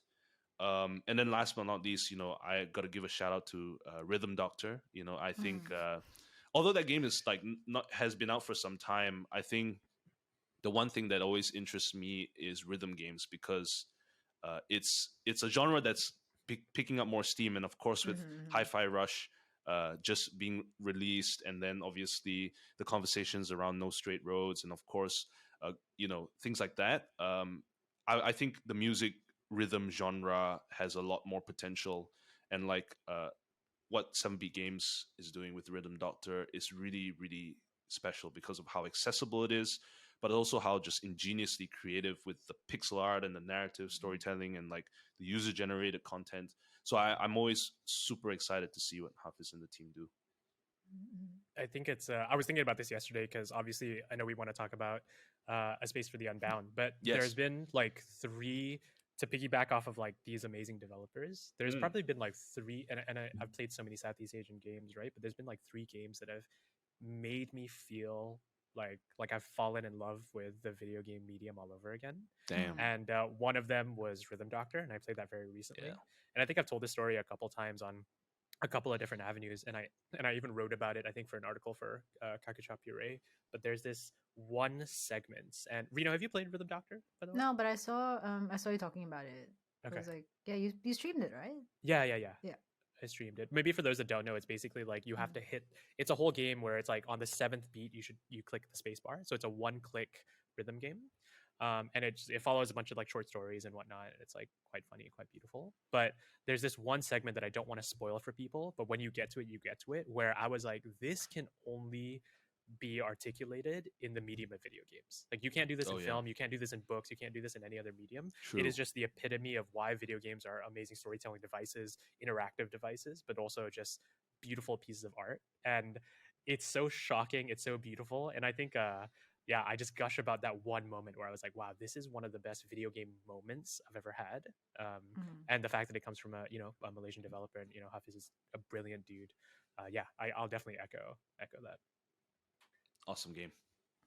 And then last but not least, you know, I got to give a shout out to Rhythm Doctor. You know, I think although that game is like has been out for some time, I think the one thing that always interests me is rhythm games, because it's a genre that's picking up more steam, and of course with Hi-Fi Rush just being released, and then obviously the conversations around No Straight Roads, and of course you know, things like that. I think the music rhythm genre has a lot more potential, and like what 7-Beat Games is doing with Rhythm Doctor is really, really special because of how accessible it is, but also how just ingeniously creative with the pixel art and the narrative storytelling and like the user generated content. So I'm always super excited to see what Hafiz and the team do. I think it's I was thinking about this yesterday because obviously I know we want to talk about a space for the Unbound, but there's been like 3, to piggyback off of like these amazing developers, there's probably been like 3, and I've played so many Southeast Asian games, right? But there's been like 3 games that have made me feel like I've fallen in love with the video game medium all over again. Damn. And one of them was Rhythm Doctor, and I played that very recently. Yeah. And I think I've told this story a couple times on a couple of different avenues, and I even wrote about it, I think, for an article for Kakucha Puree. But there's this one segment, and Reno, have you played Rhythm Doctor, by the way? No, but I saw you talking about it. Okay. I was like, yeah, you streamed it, right? Yeah. I streamed it. Maybe for those that don't know, it's basically like you have to hit. It's a whole game where it's like on the 7th beat, you click the space bar. So it's a 1-click rhythm game, and it follows a bunch of like short stories and whatnot. It's like quite funny, quite beautiful. But there's this one segment that I don't want to spoil for people, but when you get to it, where I was like, this can only be articulated in the medium of video games. Like you can't do this in film, you can't do this in books, you can't do this in any other medium. True. It is just the epitome of why video games are amazing storytelling devices, interactive devices, but also just beautiful pieces of art. And it's so shocking, it's so beautiful, and I think yeah, I just gush about that one moment where I was like, wow, this is one of the best video game moments I've ever had. And the fact that it comes from a Malaysian developer, and Hafiz is a brilliant dude. Yeah, I'll definitely echo that. Awesome game.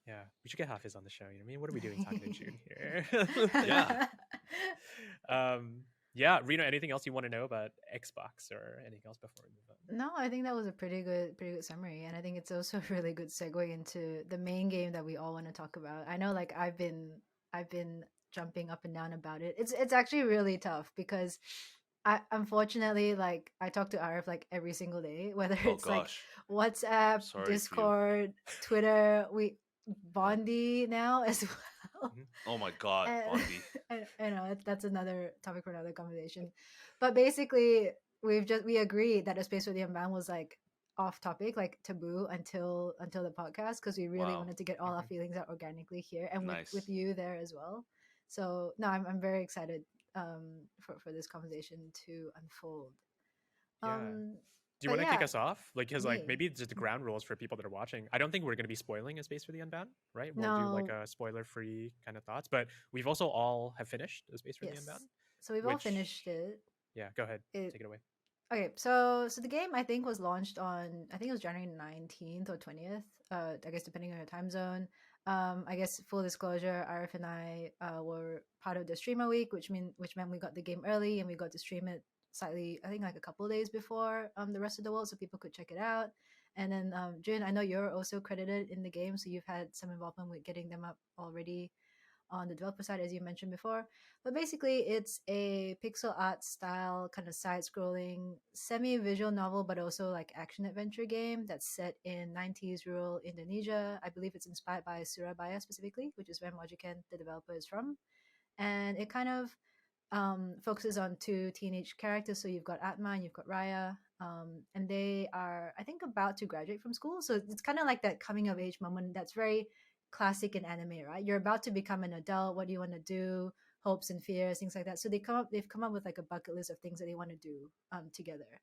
Yeah, we should get Hafiz on the show. You know what I mean? What are we doing talking to June here? Yeah. Yeah, Reno, anything else you want to know about Xbox or anything else before we move on? No, I think that was a pretty good summary, and I think it's also a really good segue into the main game that we all want to talk about. I know, like I've been jumping up and down about it. It's actually really tough because I unfortunately, like, I talk to Arief like every single day, whether it's like WhatsApp, Sorry Discord, Twitter. We Bondi now as well. Oh my god, Bondi. I know that's another topic for another conversation, but basically we agreed that A Space for the Unbound was like off topic, like taboo until the podcast, because we really wanted to get all our feelings out organically here and with you there as well. So no, I'm very excited for this conversation to unfold. Do you want to kick us off? Because maybe just the ground rules for people that are watching. I don't think we're going to be spoiling A Space for the Unbound, right? We'll do like a spoiler-free kind of thoughts, but we've also all have finished A Space for the Unbound. So we've all finished it. Yeah, go ahead. Take it away. Okay, so the game I think was launched on, I think it was January 19th or 20th. I guess depending on your time zone. I guess full disclosure, Arief and I were part of the streamer week, which meant we got the game early and we got to stream it slightly, I think like a couple of days before the rest of the world, so people could check it out. And then Jun, I know you're also credited in the game, so you've had some involvement with getting them up already on the developer side, as you mentioned before. But basically, it's a pixel art style kind of side-scrolling semi-visual novel, but also like action-adventure game that's set in 90s rural Indonesia. I believe it's inspired by Surabaya specifically, which is where Mojiken, the developer, is from. And it kind of focuses on two teenage characters. So you've got Atma and you've got Raya, and they are, I think, about to graduate from school. So it's kind of like that coming of age moment that's very classic in anime, right? You're about to become an adult. What do you want to do? Hopes and fears, things like that. So they've come up with like a bucket list of things that they want to do together.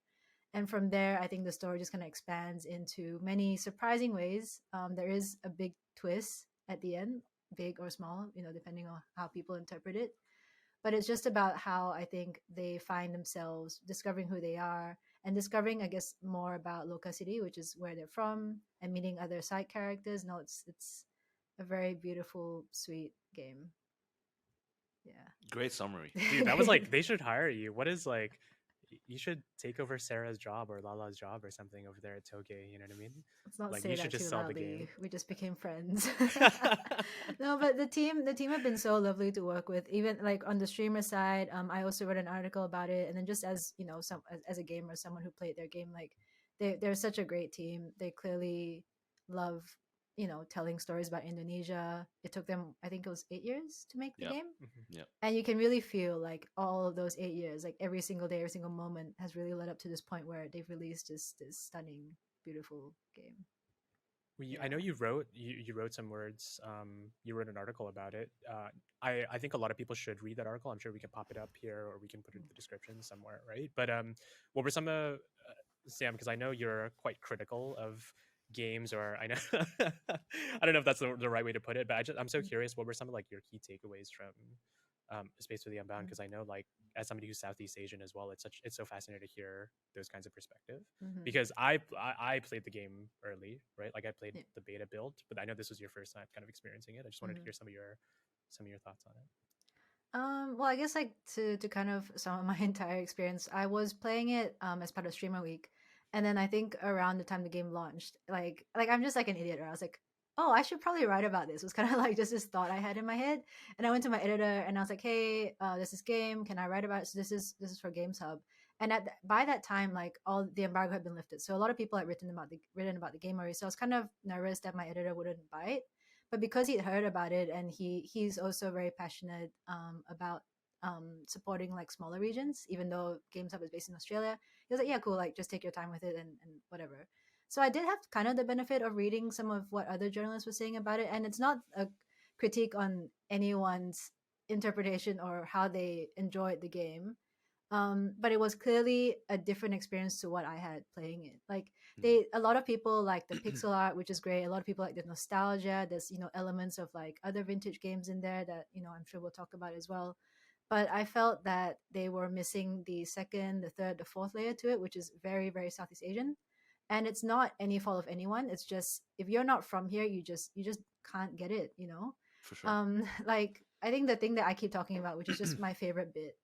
And from there, I think the story just kind of expands into many surprising ways. There is a big twist at the end, big or small, depending on how people interpret it. But it's just about how I think they find themselves discovering who they are and discovering, I guess, more about Loka City, which is where they're from, and meeting other side characters. No, it's a very beautiful, sweet game. Yeah. Great summary. Dude, that was like, they should hire you. What is like, you should take over Sarah's job or Lala's job or something over there at Toge. You know what I mean? Let's not like, say you that should just too sell loudly. the game. We just became friends. No, but the team have been so lovely to work with. Even like on the streamer side, I also wrote an article about it. And then just as as a gamer, someone who played their game, like they're such a great team. They clearly love telling stories about Indonesia. It took them, I think it was 8 years to make the game. Yeah. And you can really feel like all of those 8 years, like every single day, every single moment has really led up to this point where they've released this stunning, beautiful game. I know you wrote some words. You wrote an article about it. I think a lot of people should read that article. I'm sure we can pop it up here or we can put it in the description somewhere, right? But what were some of Sam? Because I know you're quite critical of games, or I know I don't know if that's the right way to put it, but I'm so curious. What were some of like your key takeaways from Space for the Unbound? Because I know, like, as somebody who's Southeast Asian as well, it's so fascinating to hear those kinds of perspective. Because I played the game early, right? Like I played the beta build, but I know this was your first time kind of experiencing it. I just wanted to hear some of your thoughts on it. Well, I guess like to kind of sum up my entire experience, I was playing it as part of Streamer Week. And then I think around the time the game launched, like I'm just like an idiot. Right? I was like, oh, I should probably write about this. It was kind of like just this thought I had in my head. And I went to my editor and I was like, hey, there's this game. Can I write about it? So this is for Games Hub. And by that time, like all the embargo had been lifted. So a lot of people had written about the game already. So I was kind of nervous that my editor wouldn't buy it. But because he'd heard about it and he's also very passionate about supporting like smaller regions, even though Games Hub is based in Australia, he was like, yeah, cool, like just take your time with it and whatever. So I did have kind of the benefit of reading some of what other journalists were saying about it, and it's not a critique on anyone's interpretation or how they enjoyed the game. But it was clearly a different experience to what I had playing it. Like Mm. a lot of people like the pixel art, which is great. A lot of people like the nostalgia. There's elements of like other vintage games in there that I'm sure we'll talk about as well. But I felt that they were missing the second, the third, the fourth layer to it, which is very, very Southeast Asian. And it's not any fault of anyone. It's just if you're not from here, you just can't get it. For sure. Like I think the thing that I keep talking about, which is just my favorite bit,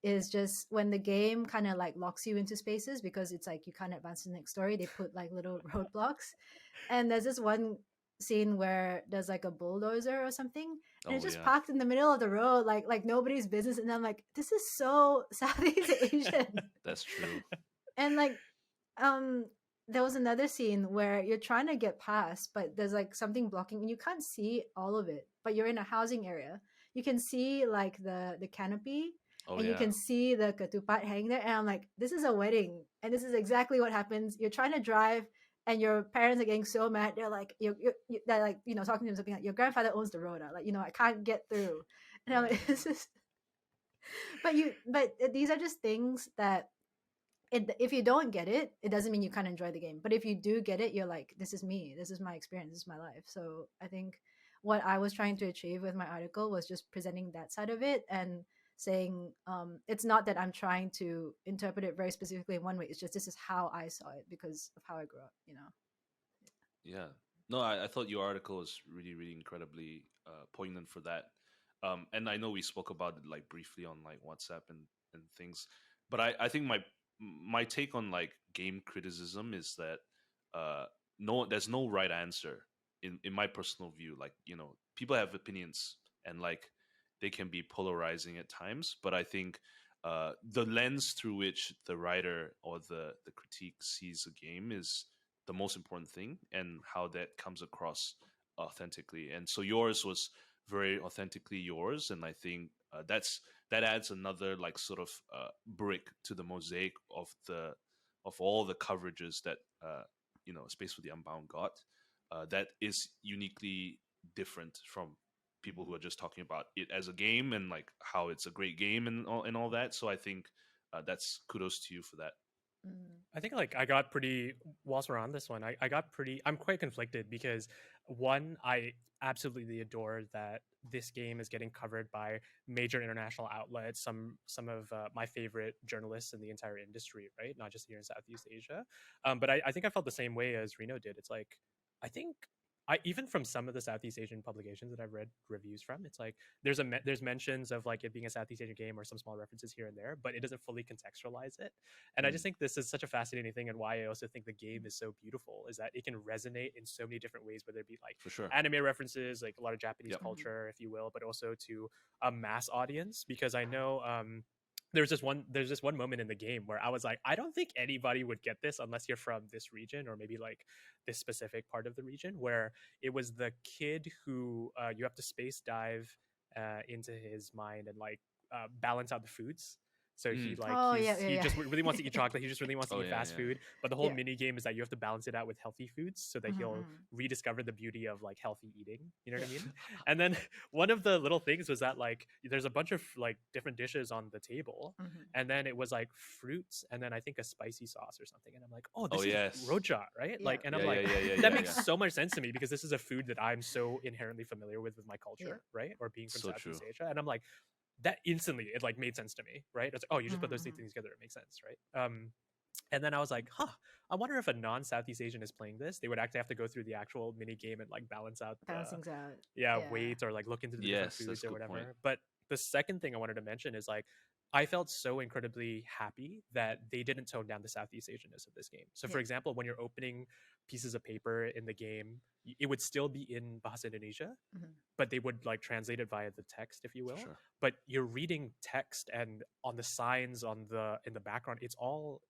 is just when the game kind of like locks you into spaces because it's like you can't advance to the next story. They put like little roadblocks, and there's this one scene where there's like a bulldozer or something, and it's just parked in the middle of the road, like nobody's business. And I'm like, this is so Southeast Asian. That's true. And like, there was another scene where you're trying to get past, but there's like something blocking, and you can't see all of it. But you're in a housing area. You can see like the canopy. And you can see the ketupat hanging there. And I'm like, this is a wedding. And this is exactly what happens. You're trying to drive and your parents are getting so mad. They're like, they're like, talking to him something like, your grandfather owns the road. Like, I can't get through. And I'm like, this is, but these are just things that if you don't get it, it doesn't mean you can't enjoy the game. But if you do get it, you're like, this is me. This is my experience. This is my life. So I think what I was trying to achieve with my article was just presenting that side of it and saying it's not that I'm trying to interpret it very specifically in one way. It's just this is how I saw it because of how I grew up. Yeah. No, I thought your article was really, really incredibly poignant for that. And I know we spoke about it like briefly on like WhatsApp and things, but I think my take on like game criticism is that there's no right answer in my personal view. Like, people have opinions and like they can be polarizing at times, but I think the lens through which the writer or the critique sees a game is the most important thing, and how that comes across authentically. And so yours was very authentically yours, and I think that adds another like sort of brick to the mosaic of all the coverages that Space for the Unbound got. That is uniquely different from people who are just talking about it as a game and like how it's a great game and all that. So I think that's kudos to you for that. I think like I got pretty, whilst we're on this one, I got pretty, I'm quite conflicted because one, I absolutely adore that this game is getting covered by major international outlets, some of my favorite journalists in the entire industry, right? Not just here in Southeast Asia. But I think I felt the same way as Rino did. It's like, I think even from some of the Southeast Asian publications that I've read reviews from, it's like there's mentions of like it being a Southeast Asian game or some small references here and there, but it doesn't fully contextualize it. And I just think this is such a fascinating thing, and why I also think the game is so beautiful is that it can resonate in so many different ways, whether it be like For sure. anime references, like a lot of Japanese culture, if you will, but also to a mass audience. Because I know there's this one moment in the game where I was like, I don't think anybody would get this unless you're from this region or maybe like this specific part of the region, where it was the kid who you have to space dive into his mind and like balance out the foods. So he like he just really wants to eat chocolate. He just really wants to eat fast food. But the whole mini game is that you have to balance it out with healthy foods so that he'll rediscover the beauty of like healthy eating. You know what I mean? And then one of the little things was that like there's a bunch of like different dishes on the table, and then it was like fruits and then I think a spicy sauce or something. And I'm like, oh, this is roja, right? Yeah. Like, and I'm like, that makes so much sense to me because this is a food that I'm so inherently familiar with my culture, right? Or being from Southeast Asia, and I'm like, that instantly it like made sense to me, right? It's like, oh, you just put those two things together, it makes sense, right? And then I was like, I wonder if a non-Southeast Asian is playing this, they would actually have to go through the actual mini game and like balance out things out. weight or like look into the different foods or whatever. Point. But the second thing I wanted to mention is like I felt so incredibly happy that they didn't tone down the Southeast Asianness of this game. So for example, when you're opening pieces of paper in the game, it would still be in Bahasa Indonesia, but they would like translate it via the text, if you will. Sure. But you're reading text, and on the signs in the background, it's all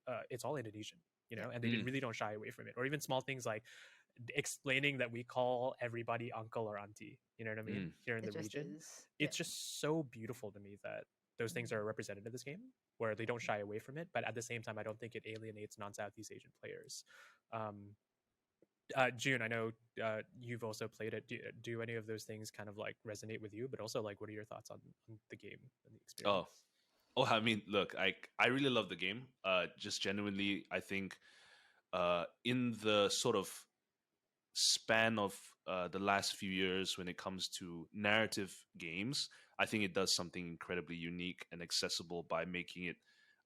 Indonesian, and they really don't shy away from it. Or even small things like explaining that we call everybody uncle or auntie, you know what I mean? Here in the region. It's just so beautiful to me that those things are represented in this game, where they don't shy away from it, but at the same time, I don't think it alienates non-Southeast Asian players. Jun, I know you've also played it. Do any of those things kind of like resonate with you? But also, like, what are your thoughts on the game and the experience? Oh, I mean, look, I really love the game. Just genuinely, I think in the sort of span of the last few years when it comes to narrative games, I think it does something incredibly unique and accessible by making it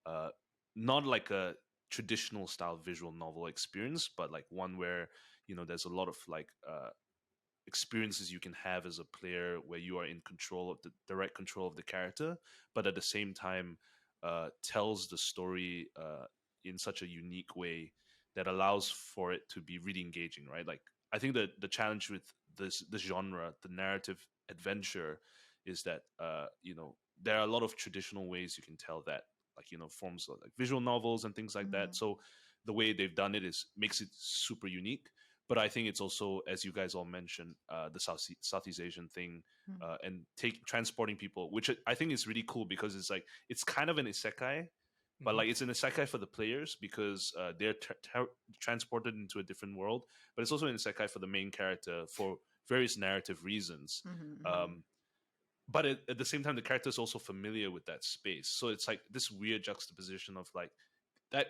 uh, not like a traditional style visual novel experience, but like one where there's a lot of like experiences you can have as a player where you are in control of the direct control of the character, but at the same time tells the story in such a unique way that allows for it to be really engaging, right? Like I think that the challenge with this genre, the narrative adventure, is that there are a lot of traditional ways you can tell that, like forms of like visual novels and things like that. So the way they've done it is makes it super unique, but I think it's also, as you guys all mentioned, the Southeast Asian thing, and transporting people, which I think is really cool because it's like it's kind of an isekai, but like it's an isekai for the players because they're transported into a different world, but it's also an isekai for the main character for various narrative reasons. But at the same time, the character is also familiar with that space, so it's like this weird juxtaposition of like that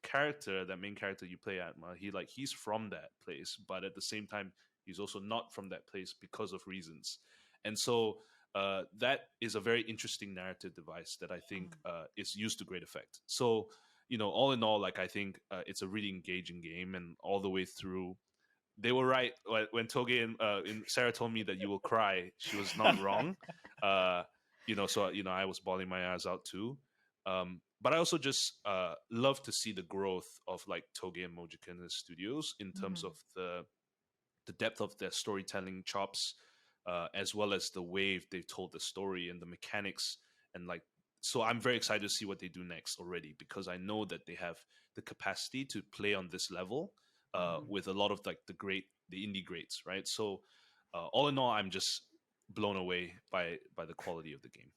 character, that main character you play at, he's from that place, but at the same time he's also not from that place because of reasons. And so that is a very interesting narrative device that I think is used to great effect. So all in all, like I think it's a really engaging game, and all the way through they were right when Toge and Sarah told me that you will cry. She was not wrong. So I was bawling my eyes out too. But I also just love to see the growth of like Toge and Mojikun Studios in terms of the depth of their storytelling chops, as well as the way they've told the story and the mechanics. And like, so I'm very excited to see what they do next already, because I know that they have the capacity to play on this level with a lot of like the indie greats, right? So all in all, I'm just blown away by the quality of the game.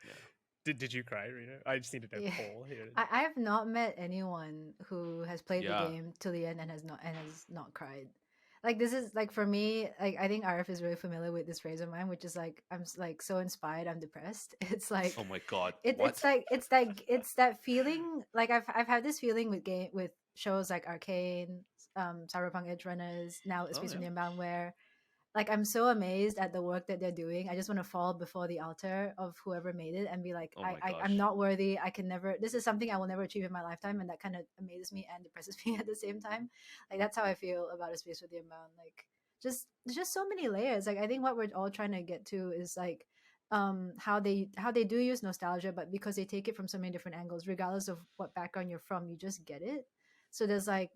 Yeah. Did you cry, Rita? I just needed a poll here. I have not met anyone who has played the Yeah. game till the end and has not cried. Like this is like for me, like I think Arief is really familiar with this phrase of mine, which is like I'm like so inspired, I'm depressed. It's like, oh my god, it's that feeling. Like I've had this feeling with shows like Arcane, Cyberpunk Edge Runners, now Space from the Unbound, where like I'm so amazed at the work that they're doing. I just want to fall before the altar of whoever made it and be like, I'm not worthy. I can never. This is something I will never achieve in my lifetime, and that kind of amazes me and depresses me at the same time. Like that's how I feel about A Space with the Unbound. Like just so many layers. Like I think what we're all trying to get to is like how they do use nostalgia, but because they take it from so many different angles, regardless of what background you're from, you just get it. So there's like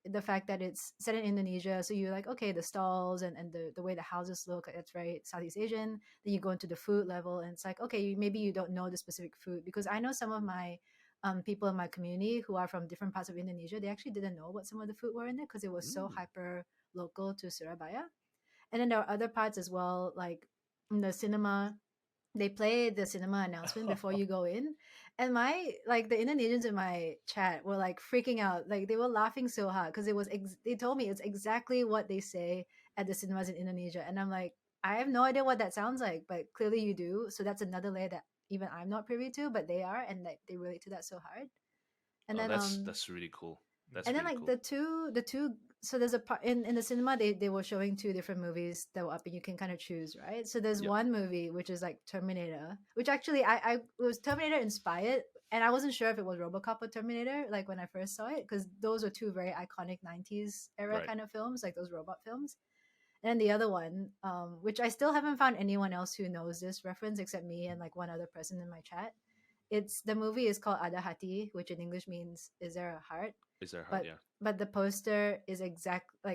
the fact that it's set in Indonesia, so you're like, okay, the stalls and the way the houses look, it's very Southeast Asian. Then you go into the food level, and it's like, okay, maybe you don't know the specific food, because I know some of my people in my community who are from different parts of Indonesia, they actually didn't know what some of the food were in there because it was so hyper local to Surabaya. And then there are other parts as well, like in the cinema, they play the cinema announcement before you go in, and the Indonesians in my chat were like freaking out, like they were laughing so hard because it was they told me it's exactly what they say at the cinemas in Indonesia, and I'm like, I have no idea what that sounds like, but clearly you do. So that's another layer that even I'm not privy to, but they are, and they relate to that so hard. And then that's really cool. That's and then really like cool. the two so there's a part in the cinema, they were showing two different movies that were up, and you can kind of choose, right? So there's one movie which is like Terminator, which actually I it was Terminator inspired, and I wasn't sure if it was RoboCop or Terminator like when I first saw it, because those were two very iconic 90s era kind of films, like those robot films. And then the other one, which I still haven't found anyone else who knows this reference except me and like one other person in my chat. It's the movie is called Ada Hati, which in English means "Is there a heart?" Is there a heart? But the poster is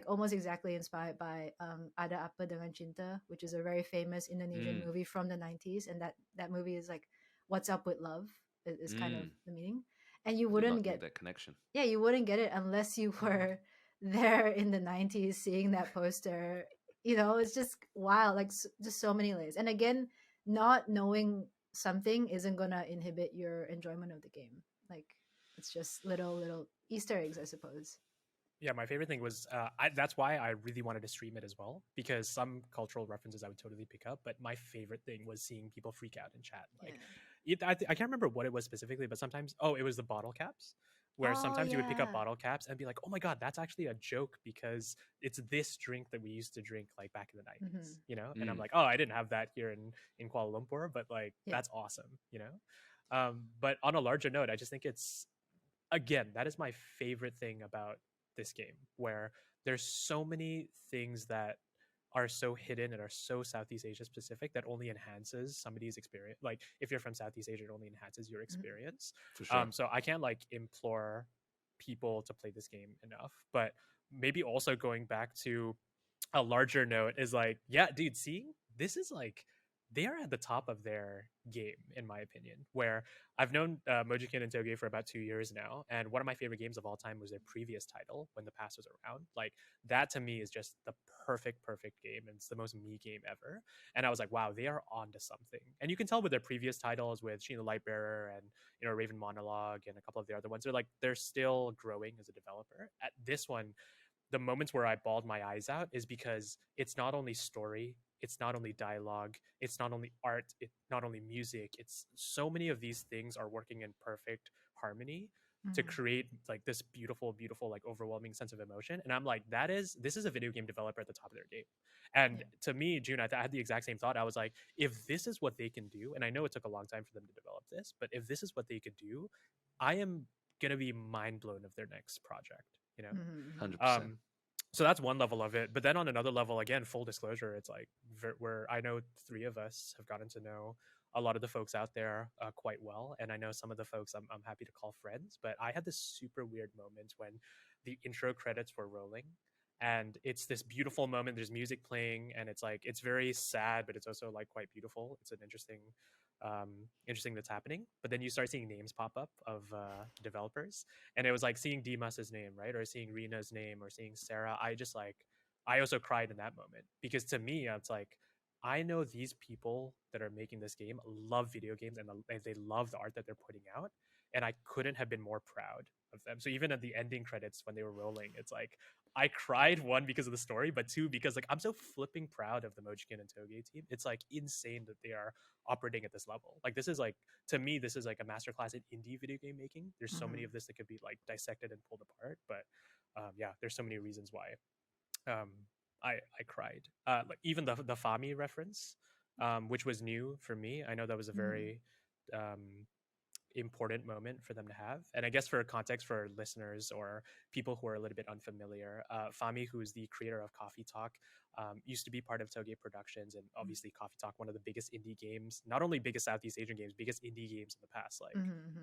almost exactly inspired by Ada Apa Dengan Cinta, which is a very famous Indonesian movie from the 90s, and that movie is like "What's Up with Love" is kind of the meaning. And you wouldn't get that connection. Yeah, you wouldn't get it unless you were there in the 90s seeing that poster. It's just wild, like just so many layers. And again, not knowing something isn't gonna inhibit your enjoyment of the game. Like it's just little Easter eggs, I suppose. Yeah, my favorite thing was that's why I really wanted to stream it as well, because some cultural references I would totally pick up, but my favorite thing was seeing people freak out in chat. Like I can't remember what it was specifically, but sometimes it was the bottle caps, where Oh sometimes you would pick up yeah. bottle caps and be like, oh my god, that's actually a joke because it's this drink that we used to drink like back in the 90s, you know. And I'm like, oh, I didn't have that here in Kuala Lumpur, but like Yeah. that's awesome, you know. But on a larger note, I just think it's, again, that is my favorite thing about this game, where there's so many things that are so hidden and are so Southeast Asia specific that only enhances somebody's experience. Like if you're from Southeast Asia, it only enhances your experience. For sure. So I can't like implore people to play this game enough. But maybe also going back to a larger note is like, yeah, dude, seeing this is like they are at the top of their game, in my opinion. Where I've known Mojikin and Toge for about 2 years now, and one of my favorite games of all time was their previous title when the past was around. Like that to me is just the perfect game, and it's the most me game ever. And I was like, wow, they are onto something. And you can tell with their previous titles, with Sheen the Lightbearer and Raven Monologue and a couple of the other ones, they're still growing as a developer. At this one, the moments where I bawled my eyes out is because it's not only story, it's not only dialogue, it's not only art, it's not only music. It's so many of these things are working in perfect harmony to create like this beautiful like overwhelming sense of emotion. And I'm like, this is a video game developer at the top of their game. And to me, June, I had the exact same thought. I was like, if this is what they can do, and I know it took a long time for them to develop this, but if this is what they could do, I am gonna be mind blown of their next project, you know. 100%. So that's one level of it. But then on another level, again, full disclosure, it's like where I know three of us have gotten to know a lot of the folks out there quite well. And I know some of the folks I'm happy to call friends. But I had this super weird moment when the intro credits were rolling. And it's this beautiful moment. There's music playing, and it's like it's very sad, but it's also like quite beautiful. It's an interesting that's happening. But then you start seeing names pop up of developers, and it was like seeing Dimas's name, right, or seeing Rina's name, or seeing Sarah. I also cried in that moment, because to me, it's like, I know these people that are making this game love video games, and they love the art that they're putting out, and I couldn't have been more proud of them. So even at the ending credits when they were rolling, it's like I cried, one, because of the story, but two, because like I'm so flipping proud of the Mojikin and Toge team. It's like insane that they are operating at this level. Like this is like, to me, this is like a masterclass in indie video game making. There's so many of this that could be like dissected and pulled apart, but yeah, there's so many reasons why I cried. Like even the Fami reference, which was new for me. I know that was a very important moment for them to have. And I guess for context for listeners or people who are a little bit unfamiliar, Fami, who is the creator of Coffee Talk, used to be part of Toge Productions, and obviously Coffee Talk, one of the biggest indie games, not only biggest Southeast Asian games, biggest indie games in the past like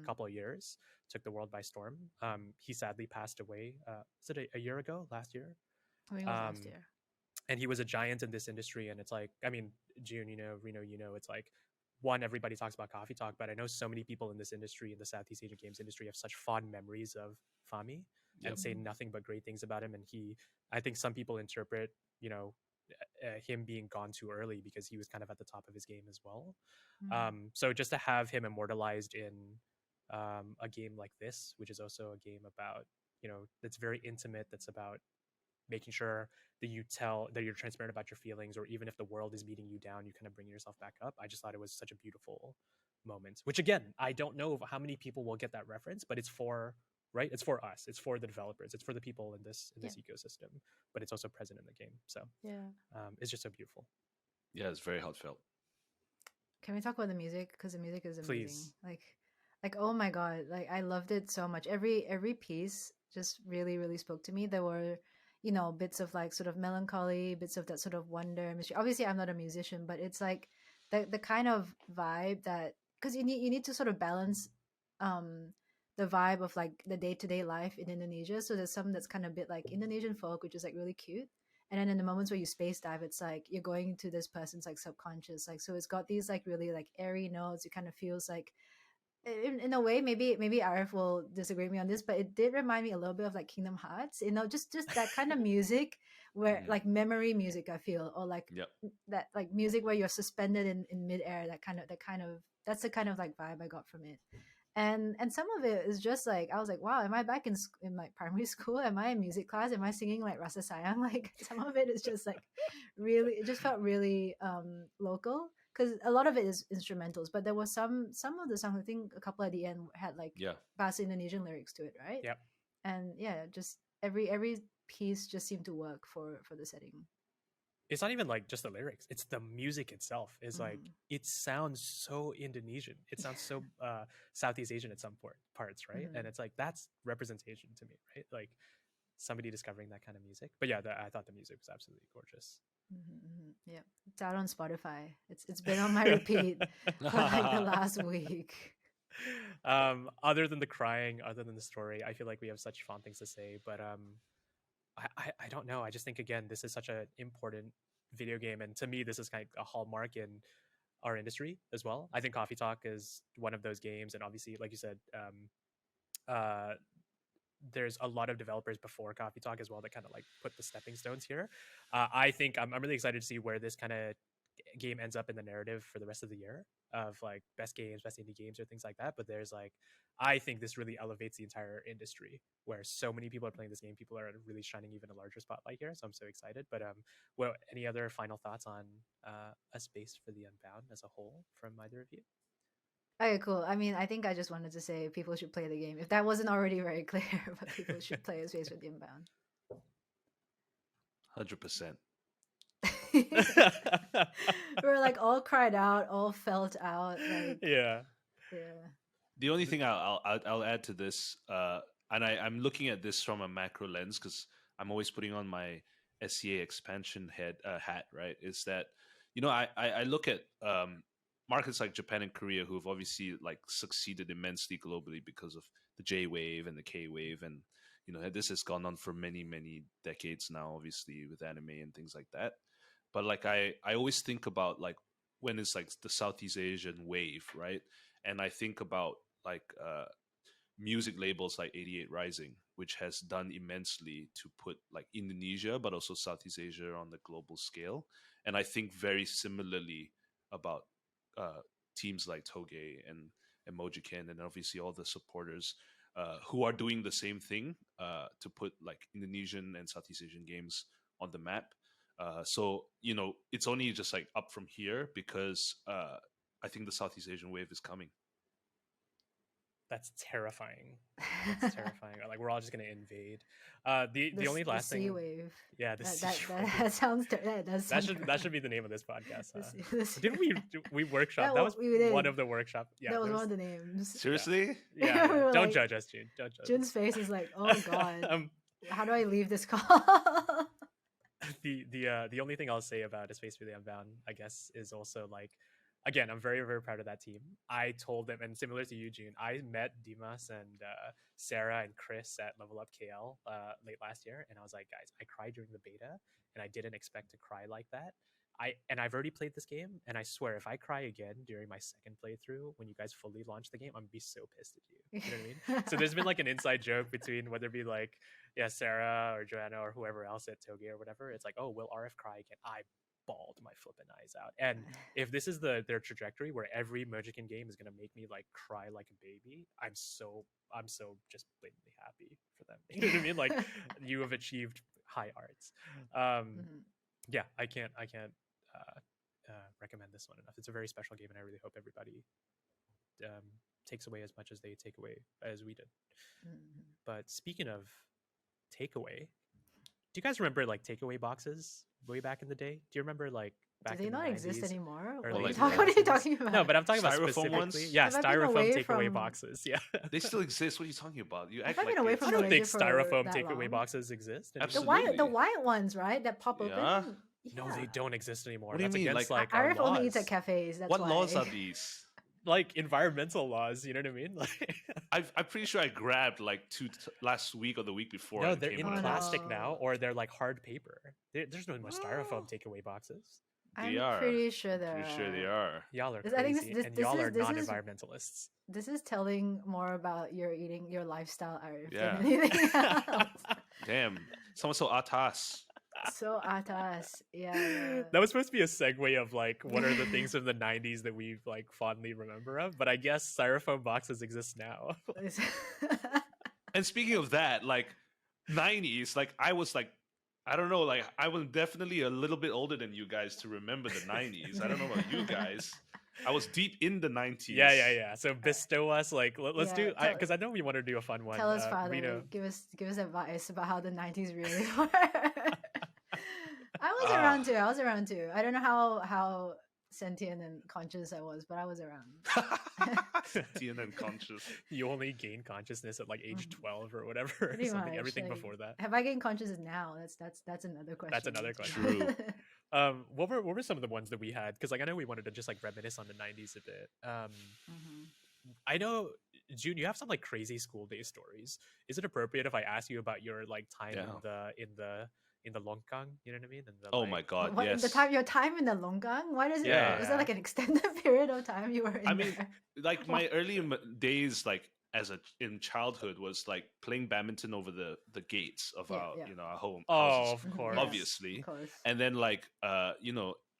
couple of years, took the world by storm. He sadly passed away. Was it a year ago? Last year? I think it was last year. And he was a giant in this industry. And it's like, I mean, June, Reno, it's like, one, everybody talks about Coffee Talk, but I know so many people in this industry, in the Southeast Asian games industry, have such fond memories of Fami and say nothing but great things about him. And I think some people interpret, him being gone too early because he was kind of at the top of his game as well. So just to have him immortalized in a game like this, which is also a game about, that's very intimate, that's about making sure that you're transparent about your feelings, or even if the world is beating you down, you kind of bring yourself back up. I just thought it was such a beautiful moment, which again, I don't know how many people will get that reference, but it's for us, it's for the developers, it's for the people in this ecosystem, but it's also present in the game. So it's just so beautiful. Yeah, it's very heartfelt. Can we talk about the music? Because the music is amazing. Please. Like oh my god, like I loved it so much. Every piece just really, really spoke to me. There were bits of like sort of melancholy, bits of that sort of wonder, mystery. Obviously, I'm not a musician, but it's like the kind of vibe that, because you need to sort of balance the vibe of like the day-to-day life in Indonesia. So there's some that's kind of a bit like Indonesian folk, which is like really cute. And then in the moments where you space dive, it's like you're going into this person's like subconscious. Like, so it's got these like really like airy notes. It kind of feels like, in a way, maybe Arief will disagree with me on this, but it did remind me a little bit of like Kingdom Hearts, just that kind of music where like memory music, I feel, or like that like music where you're suspended in midair. That's the kind of like vibe I got from it. And some of it is just like, I was like, wow, am I back in like primary school? Am I in music class? Am I singing like Rasa Sayang? Like some of it is just like really, it just felt really local. because a lot of it is instrumentals, but there was some of the songs, I think a couple at the end had like Bahasa Indonesian lyrics to it, right? Yep. And yeah, just every piece just seemed to work for the setting. It's not even like just the lyrics, it's the music itself. Is like, it sounds so Indonesian, it sounds so Southeast Asian at some parts, right? And it's like, that's representation to me, right? Like somebody discovering that kind of music. But yeah, I thought the music was absolutely gorgeous. Yeah, it's out on Spotify. It's been on my repeat for like the last week. Other than the crying, other than the story, I feel like we have such fun things to say, but I don't know. I just think, again, this is such an important video game, and to me this is kind of a hallmark in our industry as well. I think Coffee Talk is one of those games, and obviously, like you said, there's a lot of developers before Coffee Talk as well that kind of like put the stepping stones here. I think I'm really excited to see where this kind of game ends up in the narrative for the rest of the year, of like best games, best indie games, or things like that. But there's like, I think this really elevates the entire industry, where so many people are playing this game. People are really shining even a larger spotlight here, so I'm so excited. But well, any other final thoughts on a space for the Unbound as a whole from either of you? Okay, cool. I mean, I think I just wanted to say people should play the game, if that wasn't already very clear. But people should play a space for the Unbound. 100%. We're like all cried out, all felt out. Like, yeah. The only thing I'll add to this, and I'm looking at this from a macro lens, because I'm always putting on my SCA expansion hat, right? Is that, you know, I look at markets like Japan and Korea, who have obviously like succeeded immensely globally because of the J wave and the K wave, and you know, this has gone on for many decades now, obviously with anime and things like that. But like I always think about like when it's like the Southeast Asian wave, right? And I think about like music labels like 88 Rising, which has done immensely to put like Indonesia, but also Southeast Asia on the global scale. And I think very similarly about teams like Toge and Mojiken, and obviously all the supporters who are doing the same thing to put like Indonesian and Southeast Asian games on the map. So, you know, it's only just like up from here, because I think the Southeast Asian wave is coming. That's terrifying. That's terrifying. Like, we're all just gonna invade. The only last sea thing, wave. yeah, that sounds. That should be the name of this podcast. Didn't we workshop? That was one of the workshop. Yeah, that was one of the names. Seriously? Yeah. Don't like, judge us, June. Don't judge. Jun's face is like, oh god. How do I leave this call? The only thing I'll say about A Space for the Unbound, I guess, is also like, again, I'm very proud of that team. I told them, and similar to you, June, I met Dimas and Sarah and Chris at Level Up KL late last year, and I was like, guys, I cried during the beta, and I didn't expect to cry like that. I've already played this game, and I swear, if I cry again during my second playthrough when you guys fully launch the game, I'm gonna be so pissed at you. You know what I mean? So there's been like an inside joke between, whether it be like, yeah, Sarah or Joanna or whoever else at Toge or whatever. It's like, oh, will RF cry again? I bawled my flippin' eyes out. And if this is their trajectory, where every Mojiken game is gonna make me like cry like a baby, I'm so just blatantly happy for them. You know what I mean? Like, you have achieved high arts. Yeah, I can't recommend this one enough. It's a very special game, and I really hope everybody takes away as much as they take away as we did. But speaking of takeaway, do you guys remember like takeaway boxes way back in the day? Do you remember like back do they in not the exist 90s, anymore? or What like are you talking about? No, but I'm talking about Styrofoam specifically. ones? Yeah, Have I been styrofoam away takeaway from- boxes. Yeah. They still exist. What are you talking about? You Have act I been like away it's- from I don't the think Malaysia for styrofoam that takeaway long? boxes exist anymore. Absolutely. The white ones, right? That pop Yeah. open. No, they don't exist anymore. What do you That's mean? against Like, like our Arief only eats laws. at cafes. That's What why. laws are these? Like environmental laws. You know what I mean? Like, I'm pretty sure I grabbed like last week or the week before. no, and they're came in out of the box. plastic now, or they're like hard paper. There's no more styrofoam takeaway boxes. They I'm are. pretty sure there Pretty sure they are. are. Y'all are I think crazy, this- and this y'all is- are this is- non-environmentalists. This is telling more about your lifestyle, Arief, Yeah. than anything else. Damn. Someone so atas. So atas, yeah. That was supposed to be a segue of like, what are the things from the 90s that we like fondly remember of, but I guess styrofoam boxes exist now. And speaking of that, like 90s, like I was like I don't know. Like, I was definitely a little bit older than you guys to remember the 90s. I don't know about you guys. I was deep in the 90s. Yeah. So bestow us, like, let's Yeah, do, because I know we want to do a fun one. Tell us, Father. Reno. Give us advice about how the 90s really were. I was around too. I don't know how sentient and conscious I was, but I was around. Sentient and conscious. You only gain consciousness at like age 12 or whatever. Pretty Something. much, Everything like, before that. Have I gained consciousness now? That's another question. That's another question. True. What were some of the ones that we had? Because like I know we wanted to just like reminisce on the 90s a bit. I know, June, you have some like crazy school day stories. Is it appropriate if I ask you about your like time in the longkang? You know what I mean? Oh my god, what, yes. Your time in the longkang? Why does Yeah. it? Was that like an extended period of time you were in? I mean, there? like my early days, like in childhood, was like playing badminton over the gates of our our home. Oh, houses, of course. obviously. Of course. And then like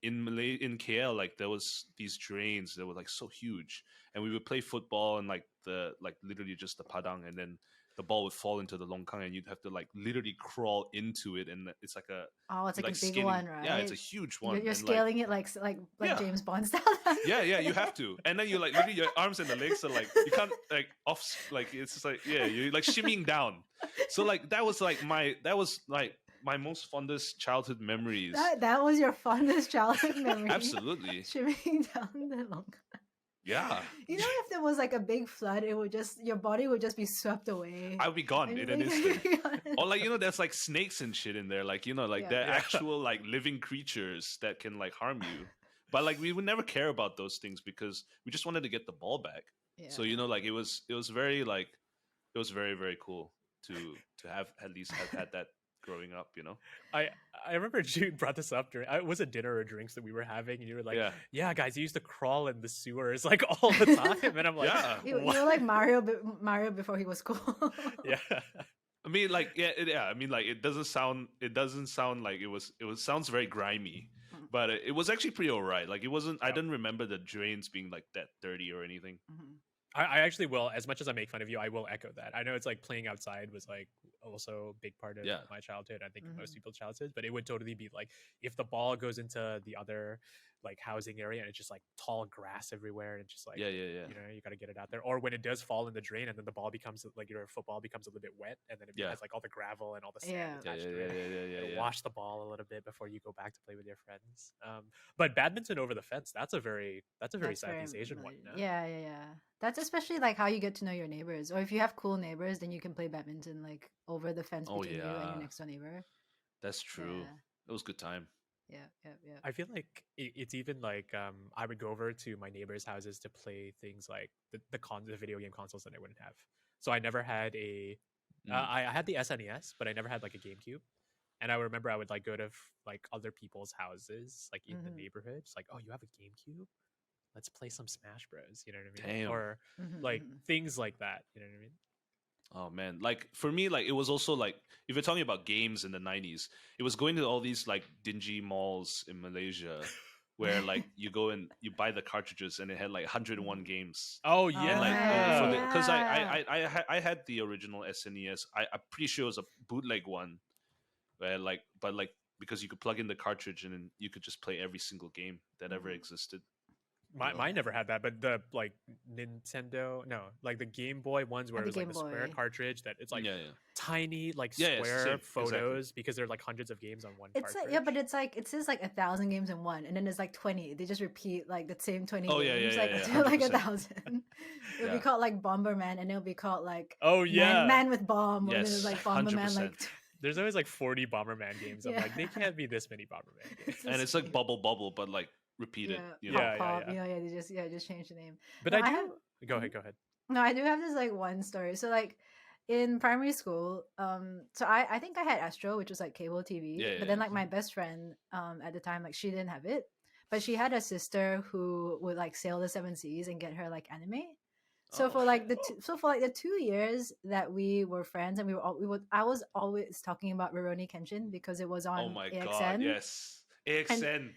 in Malay, in KL, like there was these drains that were like so huge, and we would play football and like literally just the padang, and then the ball would fall into the longkang, and you'd have to like literally crawl into it, and it's like a it's like a big scaling. one, right? Yeah, it's a huge one. You're scaling it like Yeah. James Bond style. Yeah, you have to, and then you like literally your arms and the legs are like you can't like off, like it's just like you're like shimmying down. So like that was like my most fondest childhood memories. That was your fondest childhood memory. Absolutely. Shimmying down the longkang. Yeah. You know, if there was like a big flood, it would just your body would just be swept away. I would be gone in an instant. Or like there's like snakes and shit in there, like they're actual like living creatures that can like harm you. But like we would never care about those things because we just wanted to get the ball back. Yeah. So like it was very like it was very, very cool to have at least have had that growing up. I remember Jude brought this up during it was a dinner or drinks that we were having, and you were like, yeah guys, you used to crawl in the sewers like all the time, and I'm like, you were like Mario before he was cool. Yeah. I mean, like, I mean, like, it doesn't sound like it was sounds very grimy, but it was actually pretty alright. Like, it wasn't. I didn't remember the drains being like that dirty or anything. I actually will, as much as I make fun of you, I will echo that. I know it's like playing outside was like also a big part of my childhood. I think most people's childhood, but it would totally be like if the ball goes into the other like housing area and it's just like tall grass everywhere and just like you got to get it out there. Or when it does fall in the drain and then the ball becomes like your football becomes a little bit wet and then it has like all the gravel and all the sand attached to it. Wash the ball a little bit before you go back to play with your friends. But badminton over the fence, that's a very Southeast Asian one. No? Yeah. That's especially like how you get to know your neighbors, or if you have cool neighbors, then you can play badminton like over the fence between you and your next door neighbor. That's true. It was a good time. Yeah. I feel like it's even like I would go over to my neighbors' houses to play things like the video game consoles that I wouldn't have. So I never had I had the SNES, but I never had like a GameCube. And I remember I would like go to like other people's houses like in the neighborhood, just like, oh, you have a GameCube? Let's play some Smash Bros. You know what I mean? Damn. Or like things like that. You know what I mean? Oh man, like for me, like it was also like if you're talking about games in the 90s, it was going to all these like dingy malls in Malaysia where like you go and you buy the cartridges and it had like 101 games. Oh yeah, because I had the original SNES. I'm pretty sure it was a bootleg one, where but because you could plug in the cartridge and then you could just play every single game that ever existed. Mine never had that, but the like Nintendo, like the Game Boy ones where it was like the square cartridge that it's like tiny like square photos because there are like hundreds of games on one cartridge. Like, but it's like it says like 1,000 games in one, and then there's like 20. They just repeat like the same 20 games until like 1,000. It'll be called like Bomberman, and it'll be called like Man with Bomb. Yes, and there's like Bomberman 100%. like. There's always like 40 Bomberman games. I'm like, they can't be this many Bomberman games. And it's like Bubble, but like repeated. Pop. They just change the name. But go ahead. No, I do have this like one story. So like in primary school, so I think I had Astro, which was like cable TV. But then like my best friend at the time, like she didn't have it, but she had a sister who would like sail the 7 seas and get her like anime. So for like the 2 years that we were friends, and I was always talking about Rurouni Kenshin because it was on Oh my AXN. god, yes. AXN.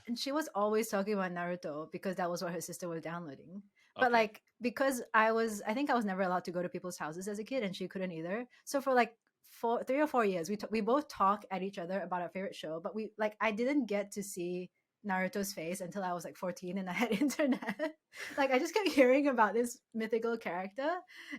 And she was always talking about Naruto because that was what her sister was downloading. But like because I think I was never allowed to go to people's houses as a kid, and she couldn't either. So for like 3 or 4 years, we both talk at each other about our favorite show, but I didn't get to see Naruto's face until I was like 14 and I had internet. Like I just kept hearing about this mythical character,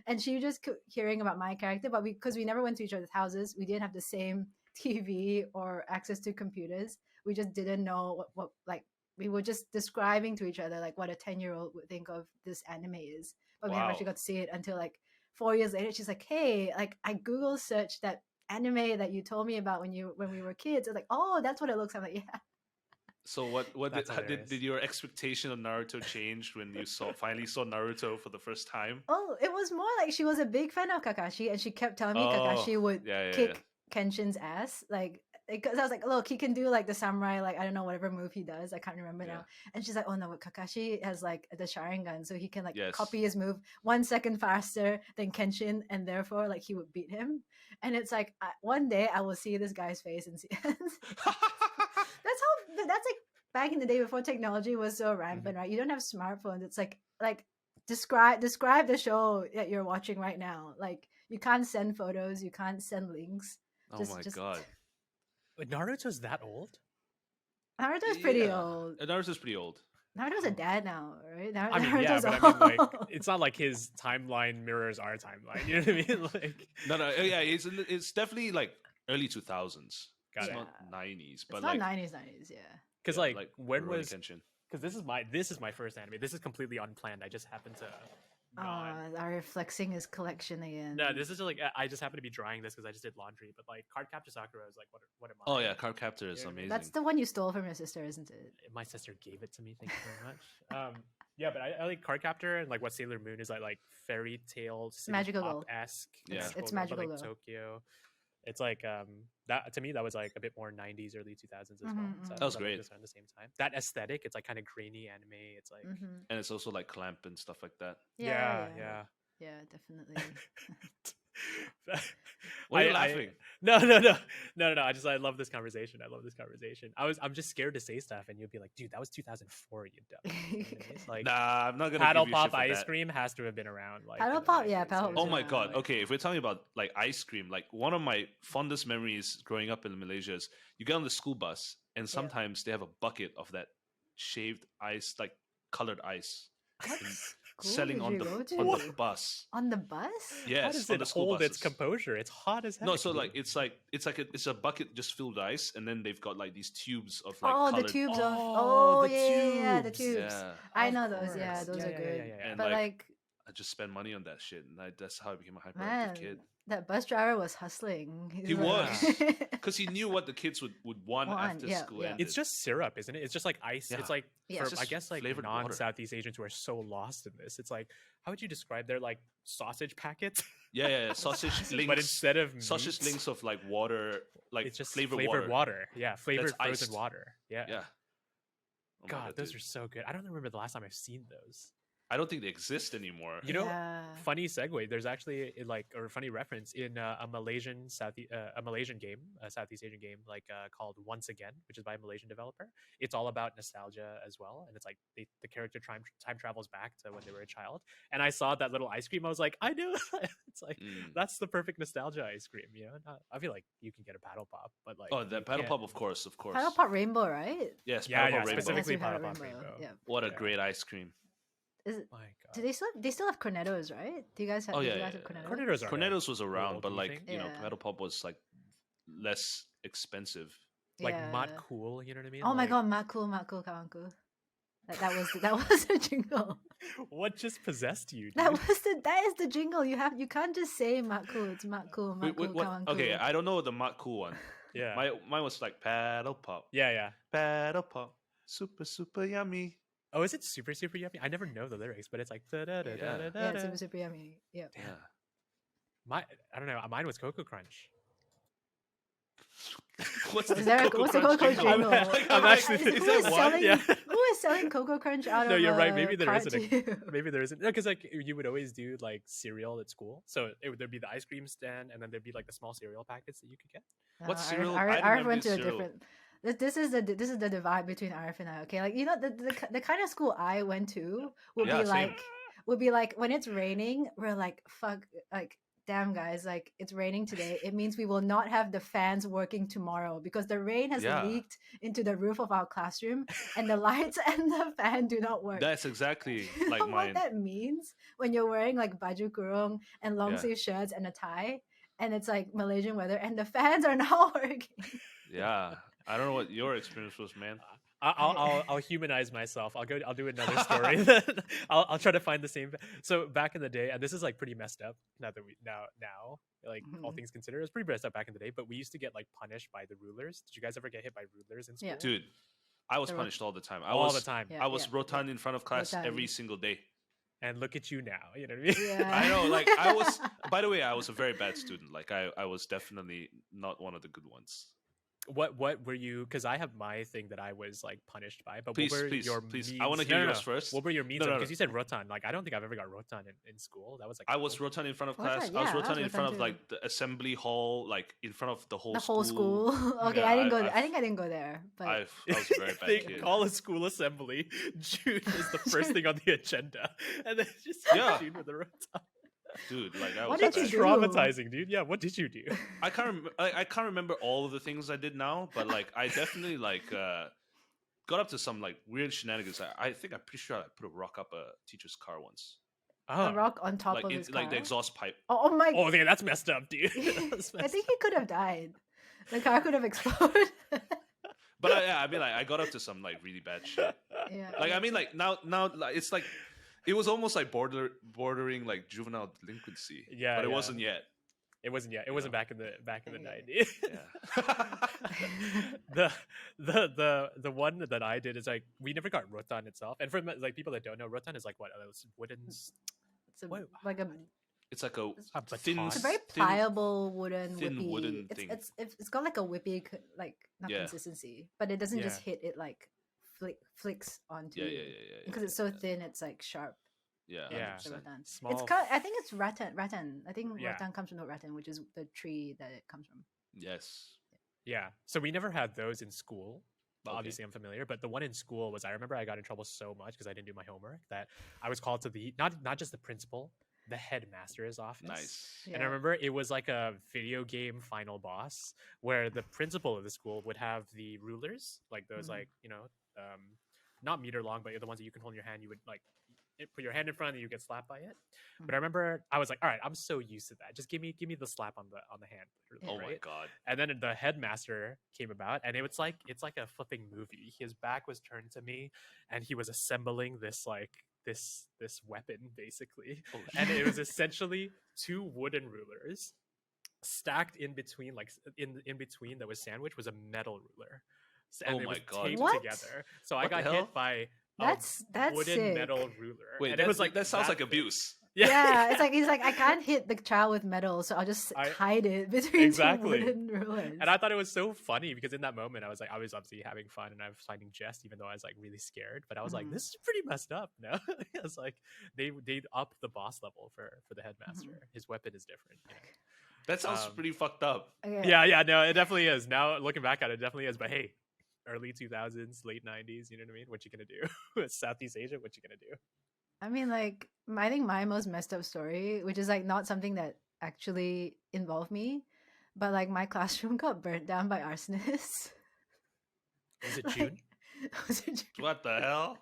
and she just kept hearing about my character, but because we never went to each other's houses, we didn't have the same TV or access to computers. We just didn't know what like we were just describing to each other like what a 10-year-old would think of this anime is, but we never actually got to see it until like 4 years later. She's like, hey, like I Google searched that anime that you told me about when we were kids. I was like, oh, that's what it looks like. I'm like, yeah. So what did your expectation of Naruto change when you finally saw Naruto for the first time? Oh, it was more like she was a big fan of Kakashi, and she kept telling me Kakashi would kick Kenshin's ass, like because I was like, look, he can do like the samurai, like I don't know whatever move he does, I can't remember now. And she's like, oh no, but Kakashi has like the Sharingan, so he can like copy his move 1 second faster than Kenshin, and therefore like he would beat him. And it's like one day I will see this guy's face and see. That's like back in the day before technology was so rampant, right? You don't have smartphones. It's like describe the show that you're watching right now. Like you can't send photos, you can't send links. God. Wait, Naruto's that old? Naruto's pretty old. Naruto's pretty old. Naruto's a dad now, right? I mean, yeah, but I mean, like, it's not like his timeline mirrors our timeline. You know what I mean? Like, no, yeah, it's definitely like early 2000s. It's not 90s, but it's not 90s, yeah. Because like when was? Kenshin. Because this is my first anime. This is completely unplanned. I just happened to. Arief flexing his collection again. No, this is just like I just happened to be drying this because I just did laundry. But like Cardcaptor Sakura is like what am I? Oh yeah, Cardcaptor is amazing. That's the one you stole from your sister, isn't it? My sister gave it to me. Thank you very much. Yeah, but I like Cardcaptor and like what Sailor Moon is like fairy tale magical girl esque. Yeah, it's magical like Tokyo. It's like that to me that was like a bit more 90s, early 2000s as well. So that was great. Around the same time. That aesthetic, it's like kind of grainy anime. It's like and it's also like Clamp and stuff like that. Yeah, definitely. Why are you laughing? No. I love this conversation. I'm just scared to say stuff, and you'll be like, "Dude, that was 2004." You dumb. You know like, nah, I'm not gonna. Paddle Pop ice cream has to have been around. Like Paddle Pop, yeah, Paddle Pop. Oh my god. Like, okay, if we're talking about like ice cream, like one of my fondest memories growing up in Malaysia is you get on the school bus, and sometimes they have a bucket of that shaved ice, like colored ice. Selling on the bus. On the bus? Yes. How does it hold its composure? It's hot as hell. No, so like it's a bucket just filled with ice, and then they've got like these tubes of like the tubes of the tubes. Yeah. I know those. Yeah, those are good. And but like I just spend money on that shit, and that's how I became a hyperactive kid. That bus driver was hustling. He was, because he knew what the kids would want after school ended. It's just syrup, isn't it? It's just like ice. Yeah. It's like for, I guess like non-Southeast Asians who are so lost in this. It's like, how would you describe their like sausage packets? Yeah, sausage links. But instead of sausage links of like water, like it's just flavored water. Yeah, flavored that's frozen water. Yeah. Oh God, those are so good. I don't remember the last time I've seen those. I don't think they exist anymore. You know, funny segue. There's actually a funny reference in a Malaysian game, a Southeast Asian game, like called Once Again, which is by a Malaysian developer. It's all about nostalgia as well, and it's like the character time travels back to when they were a child. And I saw that little ice cream. I was like, I knew. It's like that's the perfect nostalgia ice cream. You know, I feel like you can get a Paddle Pop, but like the Paddle Pop, of course. Paddle Pop Rainbow, right? Yes, Paddle Pop Rainbow. Specifically Paddle Pop Rainbow. Yeah. What a great ice cream. Is it, my God. Do they still have Cornettos, right? Do you guys have? Have Cornettos? Cornettos was around, but like you know, Paddle Pop was like less expensive. Like Mat Cool, you know what I mean? Oh my God, Mat Cool, Kawanku. That was a jingle. What just possessed you? Dude? That is the jingle. You can't just say Mat Cool. It's Mat Cool, Kawanku. Okay, I don't know the Mat Cool one. Yeah, mine was like Paddle Pop. Yeah. Paddle Pop, super yummy. Oh, is it super yummy? I never know the lyrics, but it's like it's super yummy. Yeah. I don't know. Mine was Cocoa Crunch. What's a Cocoa Crunch jingle? I'm actually is that one? Yeah. Who is selling Cocoa Crunch out of? No, you're right. Maybe there isn't. Maybe there isn't. No, because like you would always do like cereal at school, so there'd be the ice cream stand, and then there'd be like the small cereal packets that you could get. What cereal? I went to a different. This is the divide between Arief and I. Okay, like you know the kind of school I went to would be like when it's raining, we're like fuck, like damn guys, like it's raining today. It means we will not have the fans working tomorrow because the rain has leaked into the roof of our classroom and the lights and the fan do not work. That's exactly You like know mine. what that means when you're wearing like baju kurung and long sleeve shirts and a tie, and it's like Malaysian weather and the fans are not working. Yeah, I don't know what your experience was, man. I'll humanize myself. I'll do another story. I'll try to find the same. So back in the day, and this is like pretty messed up. Now that now like all things considered, it was pretty messed up back in the day. But we used to get like punished by the rulers. Did you guys ever get hit by rulers in school? Yeah. Dude, I was punished all the time. All the time. I was rotan in front of class every single day. And look at you now. You know what I mean? Yeah. I know. Like I was. By the way, I was a very bad student. Like I was definitely not one of the good ones. What were you? Because I have my thing that I was like punished by. But please, what were please, your please. means? I want to hear yours first. What were your means? No, Because you said rotan. Like I don't think I've ever got rotan in school. That was like I was rotan in front of class. I was rotan in front of like the assembly hall, like in front of the whole school. Okay, yeah, I didn't go there. I think I didn't go there. But I was a very bad they kid. call a school assembly. June is the first thing on the agenda, and then just June with the rotan. Dude, like I What was did you do? Traumatizing, dude. Yeah, what did you do? I can't remember all of the things I did now, but like I definitely like got up to some like weird shenanigans. I'm pretty sure I put a rock up a teacher's car once. A rock on top like of his car? like the exhaust pipe. Oh my! Oh, yeah, that's messed up, dude. I think he could have died. The car could have exploded. But I mean, like I got up to some like really bad shit. Yeah. Like I mean, like now like, it's like it was almost like bordering like juvenile delinquency. Yeah, but it wasn't yet. It wasn't yet. It wasn't back in the 90s. Yeah. the one that I did is like we never got rotan itself. And for like people that don't know, rotan is like what those wooden. It's like a. It's like a thin. It's a very pliable wooden thin whippy. wooden thing. It's got like a whippy like not consistency, but it doesn't just hit it like flicks onto you because it's so thin. It's like sharp. Yeah, Small. It's I think it's rattan. I think rattan comes from the rattan, which is the tree that it comes from. Yes. Yeah. So we never had those in school. But obviously I'm familiar. But the one in school was I remember I got in trouble so much because I didn't do my homework that I was called to the not just the principal, the headmaster's office. Nice. Yeah. And I remember it was like a video game final boss where the principal of the school would have the rulers, like those like, not meter long, but the ones that you can hold in your hand. You would like put your hand in front and you get slapped by it. But I remember I was like, all right, I'm so used to that. Just give me the slap on the hand. Oh right? my god. And then the headmaster came about and it's like a flipping movie. His back was turned to me and he was assembling this like this weapon basically. And it was essentially two wooden rulers stacked in between, like in between that was sandwiched was a metal ruler. And it was taped together. So I got hit by that's wooden sick. Metal ruler. Wait, and it was like that sounds like abuse. Yeah, it's like he's like I can't hit the child with metal, so I'll just hide it between two wooden rulers. And I thought it was so funny because in that moment I was obviously having fun and I was finding jest, even though I was like really scared. But I was like, this is pretty messed up. No, I was like, they upped the boss level for the headmaster. His weapon is different. You know? That sounds pretty fucked up. Okay. Yeah, no, it definitely is. Now looking back at it, it definitely is. But hey, early 2000s, late 90s, you know what I mean? What you gonna do? Southeast Asia, what you gonna do? I mean, like, I think my most messed up story, which is like not something that actually involved me, but like my classroom got burnt down by arsonists. Was it June? What the hell?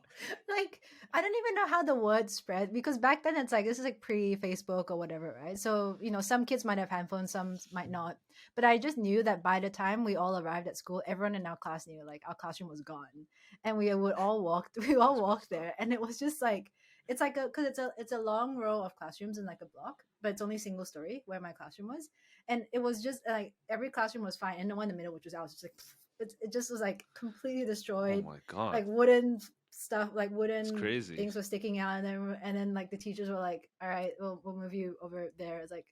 Like, I don't even know how the word spread because back then it's like this is like pre-Facebook or whatever, right? So, some kids might have handphones, some might not. But I just knew that by the time we all arrived at school, everyone in our class knew like our classroom was gone. And we all walked there. And it was just like it's like because it's a long row of classrooms in like a block, but it's only single story where my classroom was. And it was just like every classroom was fine. And the one in the middle, which was ours, just like it just was like completely destroyed. Oh my god! Like wooden stuff, like wooden crazy. Things were sticking out, and then like the teachers were like, "All right, we'll move you over there." It's like,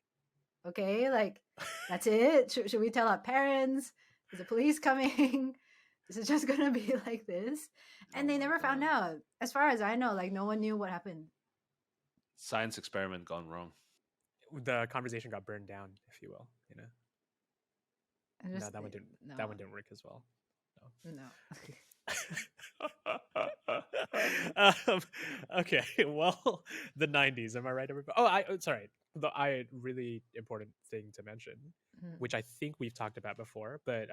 okay, like that's it. Should we tell our parents? Is the police coming? Is it just gonna be like this? And they never found out. As far as I know, like no one knew what happened. Science experiment gone wrong. The conversation got burned down, if you will. No, that one didn't work as well. No. Okay, well, the 90s. Am I right, everybody? Oh, sorry. the really important thing to mention, which I think we've talked about before, but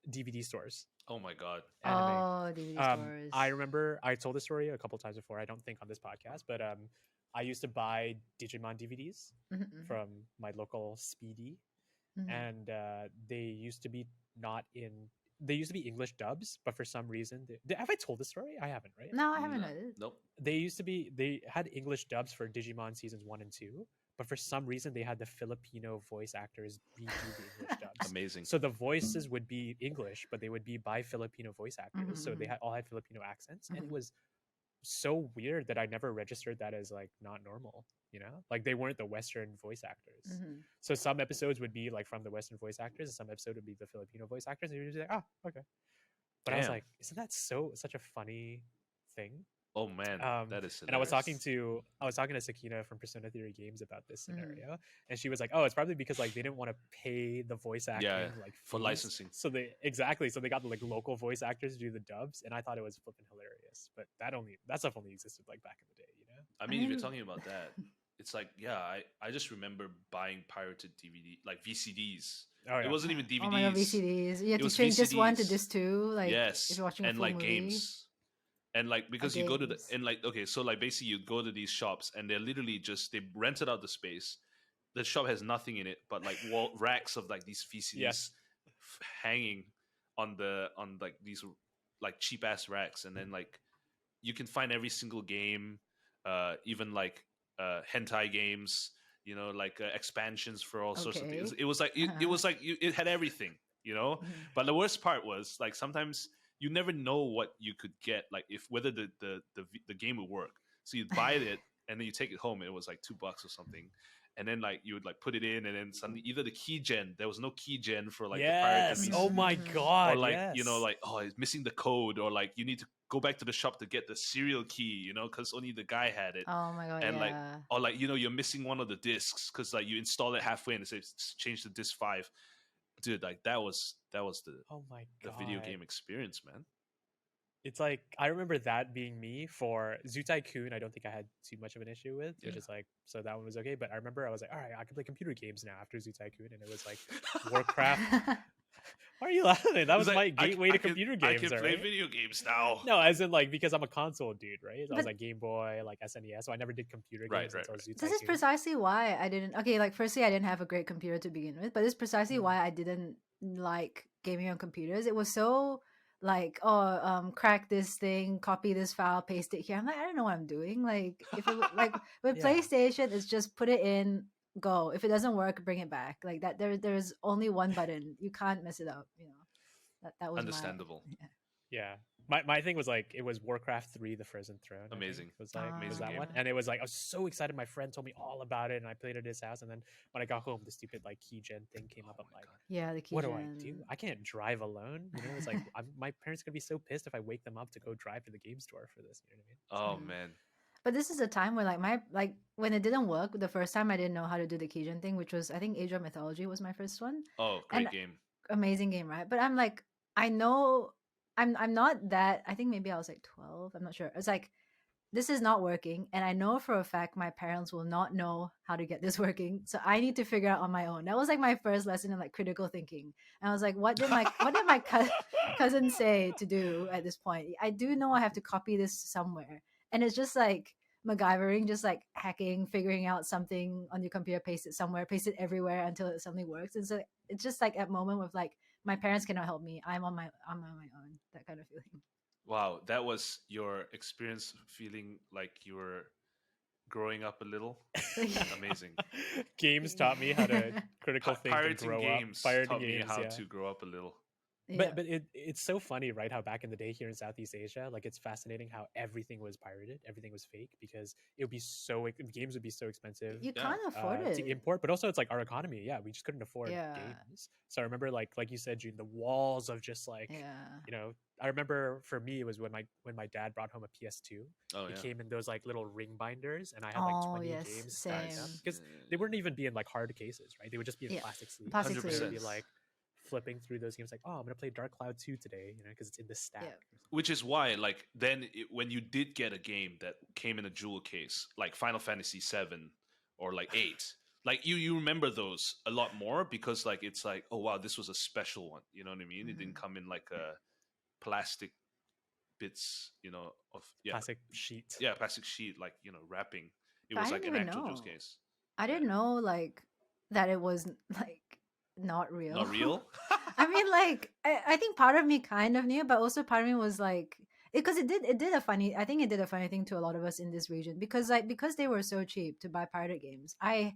DVD stores. Oh my god. Anime. Oh, DVD stores. I remember I told this story a couple times before. I don't think on this podcast, but I used to buy Digimon DVDs from my local Speedy, and they used to be not in. They used to be English dubs, but for some reason, have I told this story? I haven't, right? No, I haven't heard it. Nope. They had English dubs for Digimon seasons 1 and 2, but for some reason they had the Filipino voice actors redo the English dubs. Amazing. So the voices would be English, but they would be by Filipino voice actors. So they all had Filipino accents, and it was so weird that I never registered that as like not normal. You know, like they weren't the Western voice actors. So some episodes would be like from the Western voice actors, and some episode would be the Filipino voice actors. And you'd be like, oh, okay. But I was like, isn't that such a funny thing? Oh man, that is hilarious. And I was talking to Sakina from Persona Theory Games about this scenario, and she was like, "Oh, it's probably because like they didn't want to pay the voice acting like for licensing. So they got the like local voice actors to do the dubs, and I thought it was flipping hilarious. But that stuff only existed like back in the day, you know? I mean, if you're talking about that, it's like I just remember buying pirated DVD like VCDs. Oh, yeah. It wasn't even DVDs. Oh my god, VCDs! You have to change this one to this two. Like if you're watching a full movie. Games. And like because you go to the and like okay, so like basically you go to these shops and they're literally just they rented out the space. The shop has nothing in it but like racks of like these VCDs hanging on like these like cheap ass racks, and then like you can find every single game, even like hentai games, you know, like expansions for all sorts of things. It was like it had everything, you know. But the worst part was like sometimes you never know what you could get, like whether the game would work. So you'd buy it and then you take it home and it was like $2 or something. And then like you would like put it in and then suddenly either the key gen, there was no key gen for like the pirate DVDs. Oh my god. Or like, you know, like, oh, it's missing the code, or like you need to go back to the shop to get the serial key, you know, because only the guy had it. Oh my god. And like, or like, you know, you're missing one of the discs because like you install it halfway and it says change to disc 5. Dude, like that was the video game experience, man. It's like I remember that being me for Zoo Tycoon. I don't think I had too much of an issue with, which is like, so that one was okay. But I remember I was like, all right, I can play computer games now after Zoo Tycoon, and it was like Warcraft. Why are you laughing? That was my gateway to computer games. I can play video games now. No, as in like because I'm a console dude, right? So I was like Game Boy, like SNES. So I never did computer games until Zoo Tycoon. This is precisely why I didn't. Okay, like firstly, I didn't have a great computer to begin with, but this is precisely why I didn't like gaming on computers. It was so like, crack this thing, copy this file, paste it here. I'm like, I don't know what I'm doing. Like if it, like with PlayStation, it's just put it in, go. If it doesn't work, bring it back. Like that. There's only one button. You can't mess it up. You know. That was understandable. Yeah. My thing was like it was Warcraft 3: The Frozen Throne. Amazing. It was like amazing that one, and it was like I was so excited. My friend told me all about it, and I played it at his house. And then when I got home, the stupid like key gen thing came up. I'm like, the key what gen. do I do? I can't drive alone. You know, it's like my parents are gonna be so pissed if I wake them up to go drive to the game store for this. You know what I mean? Oh man. But this is a time where like when it didn't work the first time, I didn't know how to do the key gen thing, which was I think Age of Mythology was my first one. Oh, great game. Amazing game, right? But I'm like, I know I'm not that. I think maybe I was like 12. I'm not sure. It's like this is not working, and I know for a fact my parents will not know how to get this working. So I need to figure out on my own. That was like my first lesson in like critical thinking. And I was like, what did my cousin say to do at this point? I do know I have to copy this somewhere, and it's just like MacGyvering, just like hacking, figuring out something on your computer, paste it somewhere, paste it everywhere until it suddenly works. And so it's just like that moment with like, my parents cannot help me. I'm on my own. That kind of feeling. Wow, that was your experience, feeling like you were growing up a little. Amazing. Games taught me how to critical think and grow games up. Pirating taught me games how to grow up a little. But it's so funny, right? How back in the day here in Southeast Asia, like it's fascinating how everything was pirated, everything was fake because it would be games would be so expensive. You can't afford it to import, but also it's like our economy. Yeah, we just couldn't afford games. So I remember like you said, June, the walls of just like you know. I remember for me it was when my dad brought home a PS2. It came in those like little ring binders, and I had like 20 games stacked up because they wouldn't even be in like hard cases, right? They would just be in plastic sleeves. 100%. Be like flipping through those games like, oh, I'm gonna play Dark Cloud 2 today, you know, because it's in the stack. Which is why, like, then when you did get a game that came in a jewel case, like Final Fantasy 7 or like 8. Like you remember those a lot more because like it's like, oh wow, this was a special one. You know what I mean? It didn't come in like a plastic bits, of Plastic sheet. plastic sheet, like wrapping. It But was I like didn't an even actual know. juice case. I didn't know like that it was like not real. Not real? I mean, like I think part of me kind of knew, but also part of me was like, because it did a funny. I think it did a funny thing to a lot of us in this region because they were so cheap to buy pirated games. I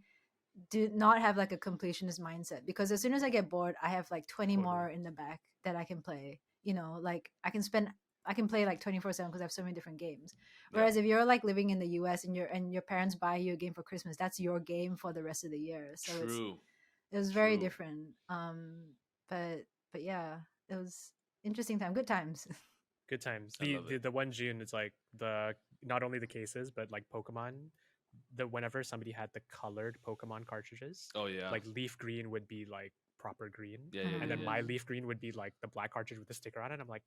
do not have like a completionist mindset because as soon as I get bored, I have like 20 Totally. more in the back that I can play. Like I can play like 24/7 because I have so many different games. Whereas if you're like living in the US and your parents buy you a game for Christmas, that's your game for the rest of the year. So True. it was very different. But yeah, it was interesting time, good times. Good times. I love it. The one June is like not only the cases but like Pokemon. Whenever somebody had the colored Pokemon cartridges, Oh yeah. like leaf green would be like proper green, Yeah, Mhm. and then yeah. my leaf green would be like the black cartridge with the sticker on it. I'm like,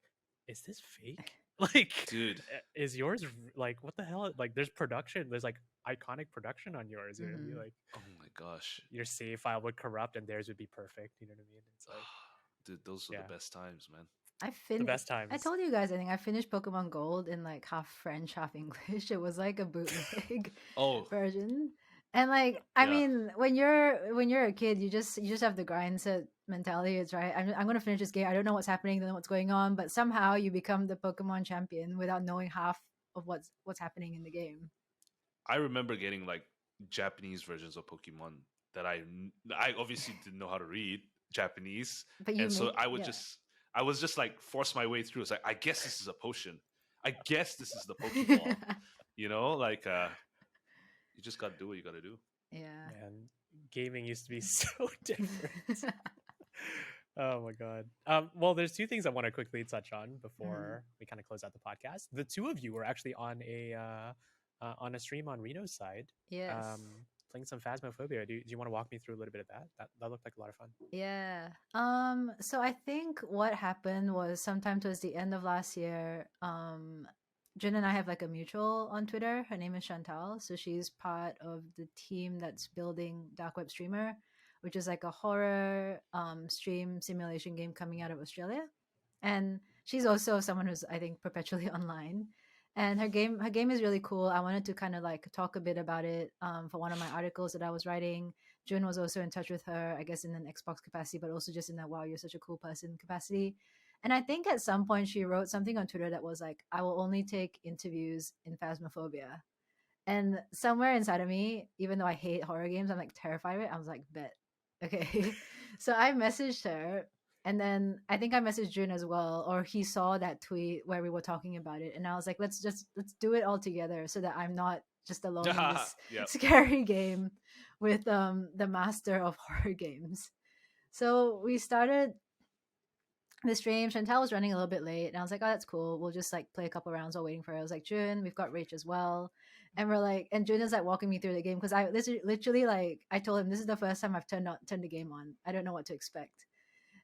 is this fake? Like, Dude. is yours like what the hell? Like, there's production. There's like iconic production on yours. You know what I mean? Like, Oh my gosh. your save file would corrupt and theirs would be perfect. You know what I mean? It's like, Dude, those are Yeah. the best times, man. I the finished. best times. I told you guys, I think I finished Pokemon Gold in like half French, half English. It was like a bootleg Oh, version. And like, I Yeah. mean, when you're a kid, you just have the grind set mentality. It's right. I'm gonna finish this game. I don't know what's happening, don't know what's going on, but somehow you become the Pokemon champion without knowing half of what's happening in the game. I remember getting like Japanese versions of Pokemon that I obviously didn't know how to read Japanese, But you and so make- I would yeah. I was just like force my way through. It's like, I guess this is a potion. I guess this is the Pokeball. Like you just got to do what you got to do. Yeah. Man, gaming used to be so different. Oh my god. Well, there's two things I want to quickly touch on before we kind of close out the podcast. The two of you were actually on a stream on Reno's side, Yes. playing some Phasmophobia. Do you want to walk me through a little bit of that? That looked like a lot of fun. Yeah. So I think what happened was sometime towards the end of last year, Jun and I have like a mutual on Twitter. Her name is Chantal. So she's part of the team that's building darkwebSTREAMER, which is like a horror stream simulation game coming out of Australia. And she's also someone who's, I think, perpetually online. And her game is really cool. I wanted to kind of like talk a bit about it for one of my articles that I was writing. Jun was also in touch with her, I guess, in an Xbox capacity, but also just in that, wow, you're such a cool person capacity. And I think at some point she wrote something on Twitter that was like, I will only take interviews in Phasmophobia. And somewhere inside of me, even though I hate horror games, I'm like terrified of it. I was like, bet. Okay. So I messaged her. And then I think I messaged Jun as well, or he saw that tweet where we were talking about it. And I was like, let's do it all together so that I'm not just alone in this Yep. scary game with the master of horror games. So we started the stream. Chantal was running a little bit late, and I was like, oh, that's cool. We'll just like play a couple rounds while waiting for her. I was like, Jun, we've got Rach as well. And we're like, and Jun is like walking me through the game because I literally like, I told him this is the first time I've turned the game on. I don't know what to expect.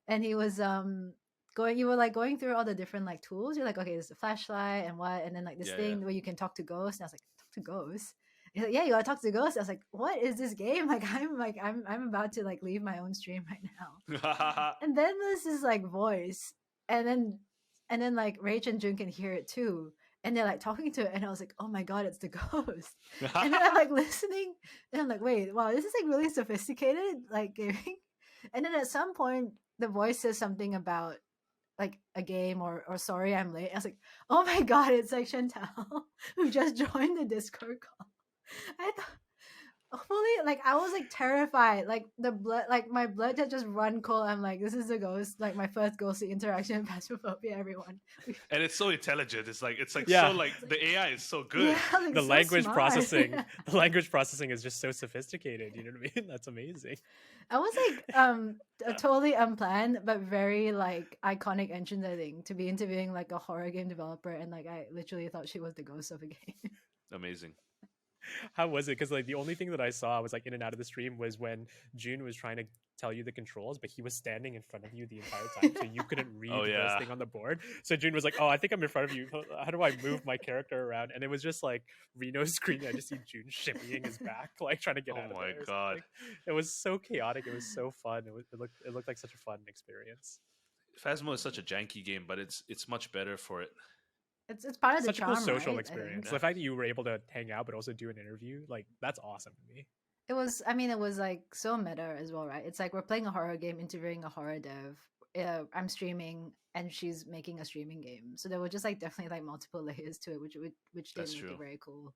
And he was you were like going through all the different like tools. You're like, okay, there's a flashlight and what, and then like this thing where you can talk to ghosts. And I was like, talk to ghosts? He's like, yeah, you gotta talk to ghosts. I was like, what is this game? Like I'm about to like leave my own stream right now. And then this is like voice, and then like Rach and Jun can hear it too. And they're like talking to it, and I was like, oh my god, it's the ghost. And then I'm like listening, and I'm like, wait, wow, this is like really sophisticated, like gaming. And then at some point the voice says something about like a game or sorry I'm late. I was like, oh my god, it's like Chantal who just joined the Discord call. I thought fully like I was like terrified, like the blood, like my blood had just run cold. I'm like, this is a ghost, like my first ghostly interaction in Phasmophobia, everyone. And it's so intelligent. It's like Yeah. so like the AI is so good. Yeah, like, The so language smart. processing, the language processing is just so sophisticated. You know what I mean? That's amazing. I was like a totally unplanned but very like iconic entrance, I think, to be interviewing like a horror game developer, and like I literally thought she was the ghost of a game. Amazing. How was it? Because like the only thing that I saw, I was like in and out of the stream, was when June was trying to tell you the controls, but he was standing in front of you the entire time, so you couldn't read those thing on the board. So Jun was like, "Oh, I think I'm in front of you. How do I move my character around?" And it was just like Reno's screen. I just see Jun shimmying his back, like trying to get out of there. Oh my god! It was so chaotic. It was so fun. It looked like such a fun experience. Phasmo is such a janky game, but it's much better for it. It's part of the Such a charm, cool social right? experience. Yeah. The fact that you were able to hang out but also do an interview, like that's awesome to me. It was, I mean, it was like so meta as well, right? It's like we're playing a horror game, interviewing a horror dev. I'm streaming, and she's making a streaming game. So there were just like definitely like multiple layers to it, which did That's make true. it very cool.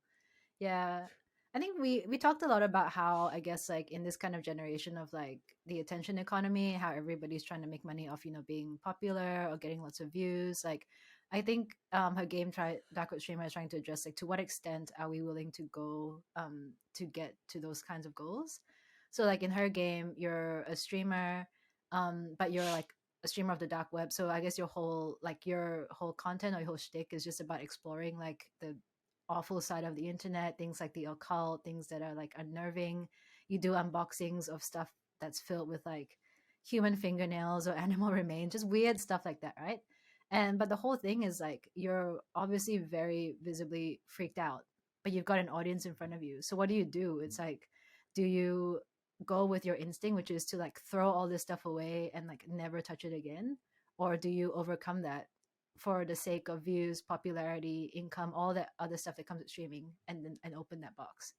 Yeah, I think we talked a lot about how, I guess, like in this kind of generation of like the attention economy, how everybody's trying to make money off, you know, being popular or getting lots of views. Like, I think her game darkwebSTREAMER is trying to address like to what extent are we willing to go to get to those kinds of goals. So like in her game, you're a streamer, but you're like a streamer of the dark web. So I guess your whole content or your whole shtick is just about exploring like the awful side of the internet, things like the occult, things that are like unnerving. You do unboxings of stuff that's filled with like human fingernails or animal remains, just weird stuff like that, right? But the whole thing is like you're obviously very visibly freaked out, but you've got an audience in front of you. So what do? It's like, do you go with your instinct, which is to like throw all this stuff away and like never touch it again? Or do you overcome that for the sake of views, popularity, income, all that other stuff that comes with streaming, and open that box?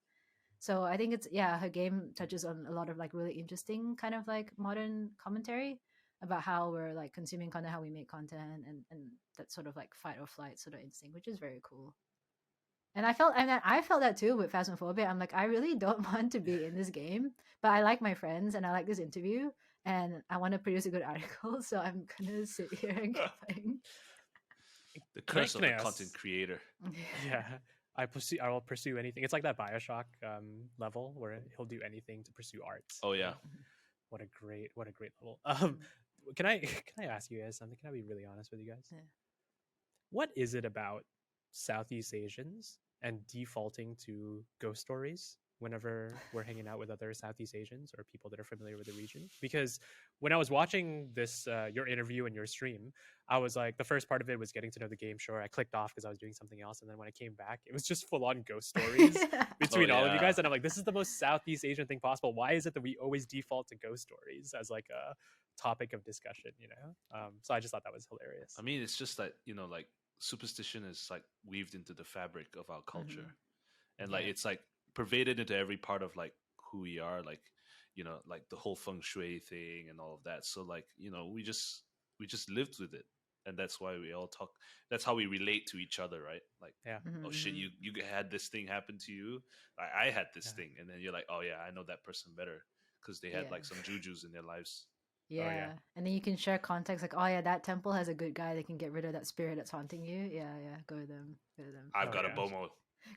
So I think it's, yeah, her game touches on a lot of like really interesting kind of like modern commentary about how we're like consuming content, how we make content, and that sort of like fight or flight sort of instinct, which is very cool. And I felt that too with Phasmophobia. I'm like, I really don't want to be in this game, but I like my friends and I like this interview and I want to produce a good article, so I'm gonna sit here and keep playing. The curse of the content creator. Yeah. I will pursue anything. It's like that Bioshock level where he'll do anything to pursue arts. Oh yeah. What a great level. Can I ask you guys something? Can I be really honest with you guys? Yeah. What is it about Southeast Asians and defaulting to ghost stories whenever we're hanging out with other Southeast Asians or people that are familiar with the region? Because when I was watching this your interview and your stream, I was like, the first part of it was getting to know the game. Sure, I clicked off because I was doing something else, and then when I came back, it was just full on ghost stories between all of you guys, and I'm like, this is the most Southeast Asian thing possible. Why is it that we always default to ghost stories as like a topic of discussion? You know, so I just thought that was hilarious. I mean, it's just that, you know, like superstition is like weaved into the fabric of our culture, and like it's like pervaded into every part of like who we are, like, you know, like the whole feng shui thing and all of that. So like, you know, we just lived with it, and that's why we all talk. That's how we relate to each other, right? Like, oh shit, you had this thing happen to you. I had this thing, and then you're like, oh yeah, I know that person better because they had like some jujus in their lives. Yeah. And then you can share context like, oh yeah, that temple has a good guy that can get rid of that spirit that's haunting you. Yeah, go to them. I've got a bomo.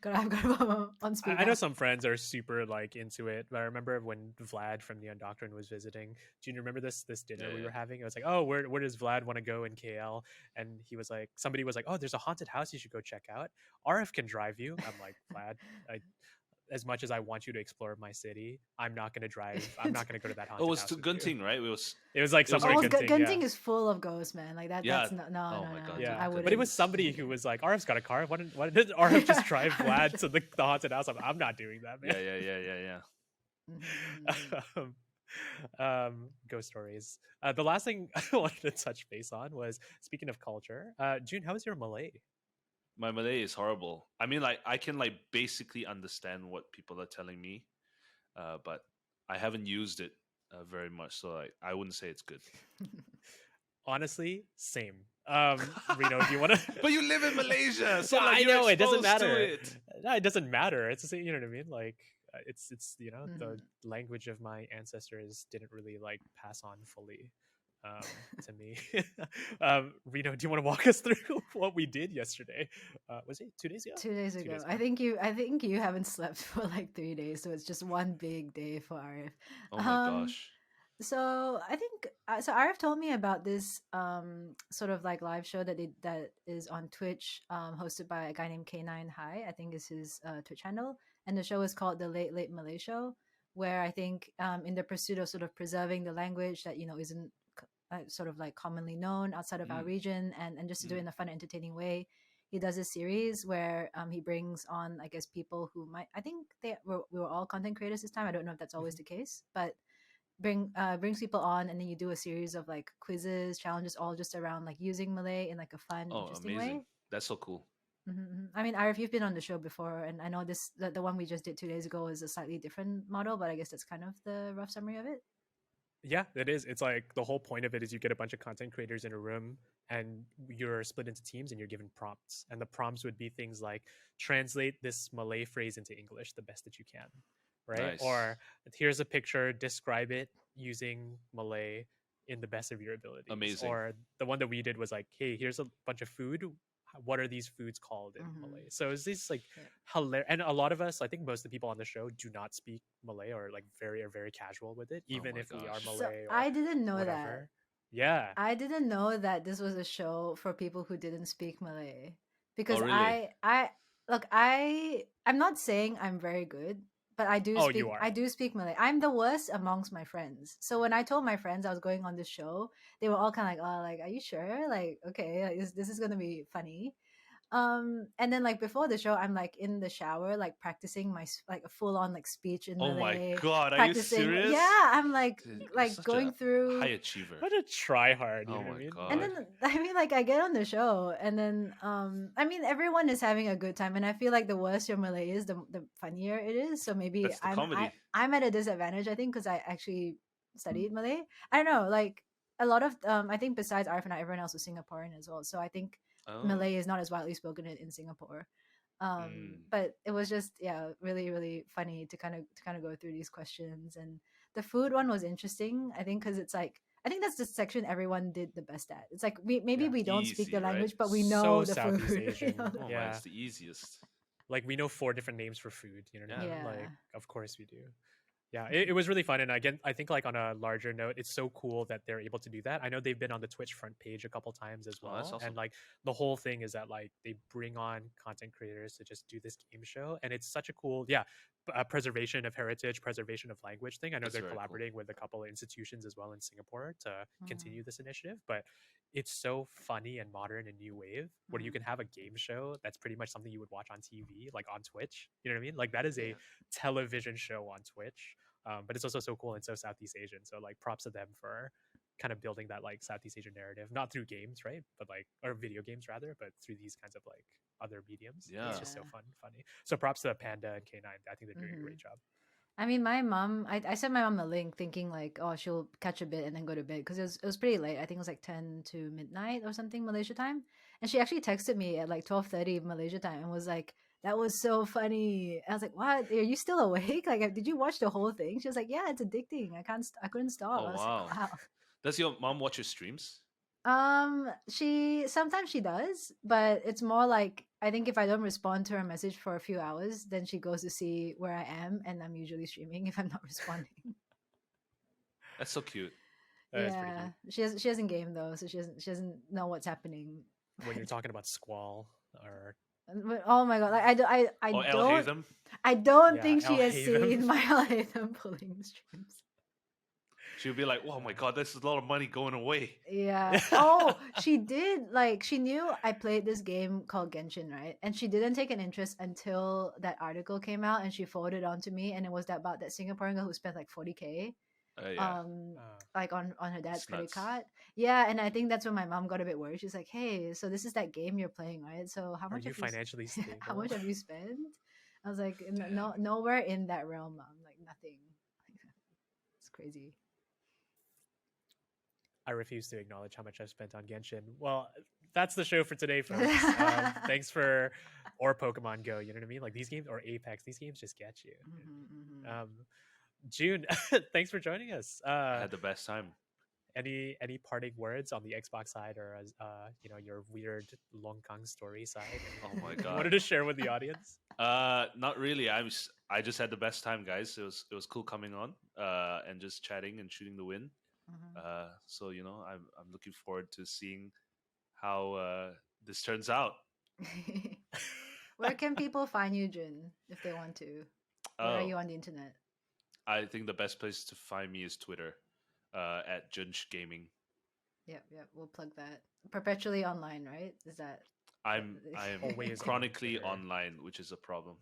I've got a bomo on speed. I know some friends are super like into it, but I remember when Vlad from the Undoctrined was visiting. Do you remember this dinner we were having? I was like, oh, where does Vlad want to go in KL? And he was like, somebody was like, oh, there's a haunted house you should go check out. Arief can drive you. I'm like, Vlad, as much as I want you to explore my city, I'm not going to drive. I'm not going to go to that haunted house. It was to Gunting, right? It was like somewhere in Gunting. Gunting is full of ghosts, man. Like that. Yeah. That's no. My God, yeah, I wouldn't. But it was somebody who was like, Arif's got a car. Why did Arif just drive Vlad to the haunted house? I'm not doing that, man. Yeah. Ghost stories. The last thing I wanted to touch base on was, speaking of culture, Jun, how is your Malay? My Malay is horrible. I mean, like, I can like basically understand what people are telling me, but I haven't used it very much, so like, I wouldn't say it's good. Honestly, same. Rino, do you want to? But you live in Malaysia, so like, I know it doesn't matter. It. No, it doesn't matter. It's the same. You know what I mean? Like, it's you know, the language of my ancestors didn't really like pass on fully to me. Rino, do you want to walk us through what we did yesterday? Was it 2 days ago? 2 days ago. I think you haven't slept for like 3 days, so it's just one big day for Arief. Oh my gosh. So I think Arief told me about this sort of like live show that is on Twitch, hosted by a guy named K9 High, I think is his Twitch handle, and the show is called The Late Malay Show, where I think in the pursuit of sort of preserving the language that isn't sort of like commonly known outside of our region, and just to do it in a fun, entertaining way, he does a series where he brings on, I guess, people who might, I think we were all content creators this time. I don't know if that's always the case, but brings people on, and then you do a series of like quizzes, challenges, all just around like using Malay in like a fun, interesting way. That's so cool. I mean, Arief, you've been on the show before, and I know the one we just did 2 days ago is a slightly different model, but I guess that's kind of the rough summary of it. Yeah, it is. It's like the whole point of it is you get a bunch of content creators in a room and you're split into teams and you're given prompts. And the prompts would be things like translate this Malay phrase into English the best that you can, right? Nice. Or here's a picture, describe it using Malay in the best of your abilities. Amazing. Or the one that we did was like, hey, here's a bunch of food. What are these foods called in Malay? So it's this like hilarious, and a lot of us, I think most of the people on the show do not speak Malay or like very casual with it, even if we are Malay. So I didn't know whatever. that. Yeah, I didn't know that this was a show for people who didn't speak Malay, because really? I'm not saying I'm very good, but I do speak. You are. I do speak Malay. I'm the worst amongst my friends. So when I told my friends I was going on this show, they were all kind of like, "Oh, like, are you sure? Like, okay, like, this is gonna be funny." And then like before the show, I'm like in the shower, like practicing my like a full on like speech in Malay. Oh my god, are you serious? Yeah, I'm like going through. High achiever. What a try hard. You oh know my what I mean? god. And then I mean, like I get on the show, and then I mean, everyone is having a good time, and I feel like the worse your Malay is, the funnier it is. So maybe I'm at a disadvantage, I think, because I actually studied Malay. I don't know, like a lot of I think besides Arief and I, everyone else was Singaporean as well. So I think Malay is not as widely spoken in Singapore. But it was just really, really funny to kind of go through these questions. And the food one was interesting, I think, because it's like, I think that's the section everyone did the best at. It's like we don't speak the language, but we know the Southeast food. Asian. Yeah, it's the easiest. Like we know 4 different names for food. You know what I mean? Yeah. Like, of course we do. Yeah, it was really fun. And again, I think like on a larger note, it's so cool that they're able to do that. I know they've been on the Twitch front page a couple times as well. That's awesome. And like the whole thing is that like they bring on content creators to just do this game show. And it's such a cool, preservation of heritage, preservation of language thing. I know they're collaborating with a couple of institutions as well in Singapore to continue this initiative. But it's so funny and modern and new wave where you can have a game show that's pretty much something you would watch on TV, like on Twitch. You know what I mean? Like that is a television show on Twitch. But it's also so cool and so Southeast Asian. So like props to them for kind of building that like Southeast Asian narrative, not through games, right? But like, or video games rather, but through these kinds of like other mediums. Yeah. It's just so funny. So props to Panda and K9. I think they're doing a great job. I mean, my mom, I sent my mom a link thinking like, oh, she'll catch a bit and then go to bed, because it was pretty late. I think it was like 10 to midnight or something Malaysia time. And she actually texted me at like 12:30 Malaysia time and was like, that was so funny. I was like, what? Are you still awake? Like, did you watch the whole thing? She was like, yeah, it's addicting. I couldn't stop. I was like, wow. Does your mom watch your streams? Sometimes she does, but it's more like, I think if I don't respond to her message for a few hours, then she goes to see where I am, and I'm usually streaming if I'm not responding. That's so cute. That is pretty cute. She hasn't gamed though, so she doesn't know what's happening. When you're talking about Squall or oh my god, like I don't think she has seen my Al-Haytham pulling streams. She would be like, oh my god, there's a lot of money going away. Yeah. Oh, she did. Like, she knew I played this game called Genshin, right? And she didn't take an interest until that article came out, and she forwarded it on to me, and it was about that Singaporean girl who spent like 40K. Like on her dad's credit card. Yeah, and I think that's when my mom got a bit worried. She's like, hey, so this is that game you're playing, right? So how much are you financially stable? How much have you spent? I was like, no, nowhere in that realm, mom. Like, nothing. It's crazy. I refuse to acknowledge how much I've spent on Genshin. Well, that's the show for today, folks. Thanks for, or Pokemon Go, you know what I mean? Like these games, or Apex, these games just get you. Jun, thanks for joining us. I had the best time. Any parting words on the Xbox side, or your weird Longkang story side? Oh my god! Wanted to share with the audience? Not really. I just had the best time, guys. It was cool coming on, and just chatting and shooting the wind. So I'm looking forward to seeing how this turns out. Where can people find you, Jun, if they want to? Where are you on the internet? I think the best place to find me is Twitter, at Jun Gaming. Yep. We'll plug that. Perpetually online, right? Is that? I'm Always chronically on Twitter. online, which is a problem.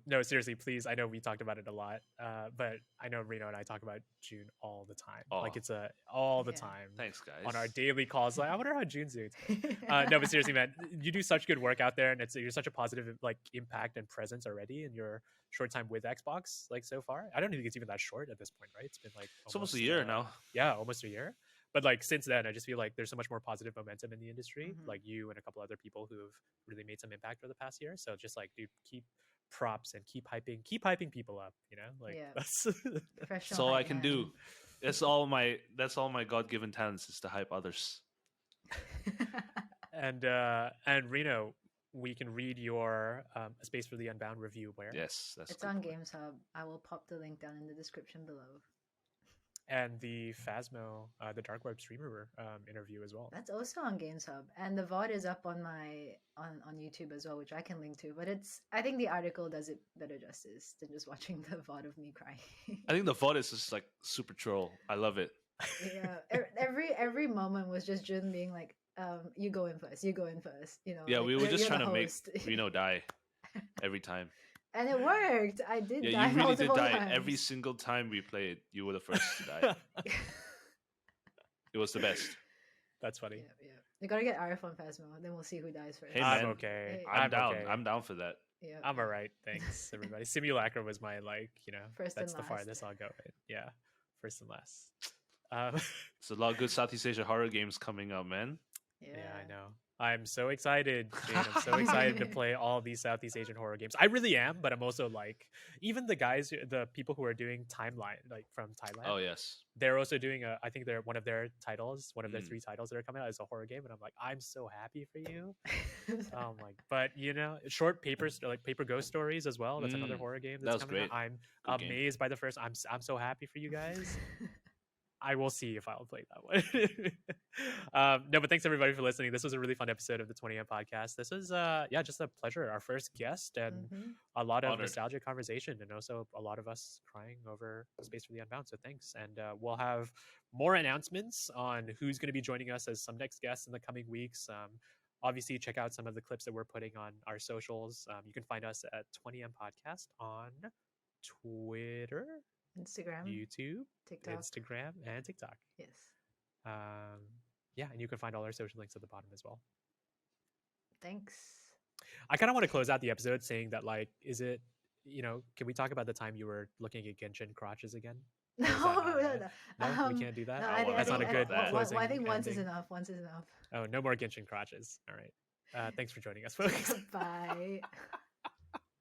No, seriously, please. I know we talked about it a lot, but I know Reno and I talk about June all the time. Like Oh. it's all the Yeah. time. Thanks, guys. On our daily calls. Like, I wonder how June's doing today. No, but seriously, man, you do such good work out there, and you're such a positive like impact and presence already in your short time with Xbox. Like so far, I don't think it's even that short at this point, right? It's been like It's almost a year now. Yeah, almost a year. But like since then, I just feel like there's so much more positive momentum in the industry. Mhm. Like you and a couple other people who have really made some impact over the past year. So just like, dude, keep props and keep hyping people up. You know, like Yeah. that's Professional That's all I hype can man. do. That's all my God-given talents is to hype others. and Reno, we can read your A Space for the Unbound review where? Yes, that's It's a good on point. Games Hub. I will pop the link down in the description below. And the Phasmo, the dark web streamer interview as well. That's also on Games Hub, and the VOD is up on my on YouTube as well, which I can link to. But I think the article does it better justice than just watching the VOD of me crying. I think the VOD is just like super troll. I love it. Yeah, every moment was just Jun being like, "You go in first. You go in first." You know. Yeah, like, we were just you're trying the to make host. Reno die every time. And it worked. I did die Yeah, you really did multiple die times. every single time we played. You were the first to die. It was the best. That's funny. Yeah. You gotta get Arief on Phasmo, then we'll see who dies first. Hey, I'm man. okay. Hey. I'm down. Okay. I'm down for that. Yeah, I'm alright. Thanks, everybody. Simulacra was my First that's and the last. farthest I'll go. Yeah, first and last. There's a lot of good Southeast Asia horror games coming out, man. Yeah, I know. I'm so excited, Jane. I'm so excited to play all these Southeast Asian horror games. I really am, but I'm also like, even the people who are doing Timeline, like from Thailand. Oh yes, they're also doing I think they're one of their 3 titles that are coming out is a horror game, and I'm like, I'm so happy for you. But short papers, like paper ghost stories as well. That's another horror game that's coming out. I'm Good game. amazed by the first. I'm so happy for you guys. I will see if I'll play that one. No, but thanks everybody for listening. This was a really fun episode of the 20M podcast. This was just a pleasure. Our first guest and a lot of nostalgic conversation, and also a lot of us crying over Space for the Unbound. So thanks, and we'll have more announcements on who's going to be joining us as some next guests in the coming weeks. Obviously, check out some of the clips that we're putting on our socials. You can find us at 20M Podcast on Twitter, Instagram, YouTube, TikTok. Instagram, and TikTok. Yes. And you can find all our social links at the bottom as well. Thanks. I kind of want to close out the episode saying that, like, is it, can we talk about the time you were looking at Genshin crotches again? No, no, we can't do that. No, that's not a good closing. I think once ending. is enough. Once is enough. Oh, no more Genshin crotches. All right. Thanks for joining us, folks. Bye.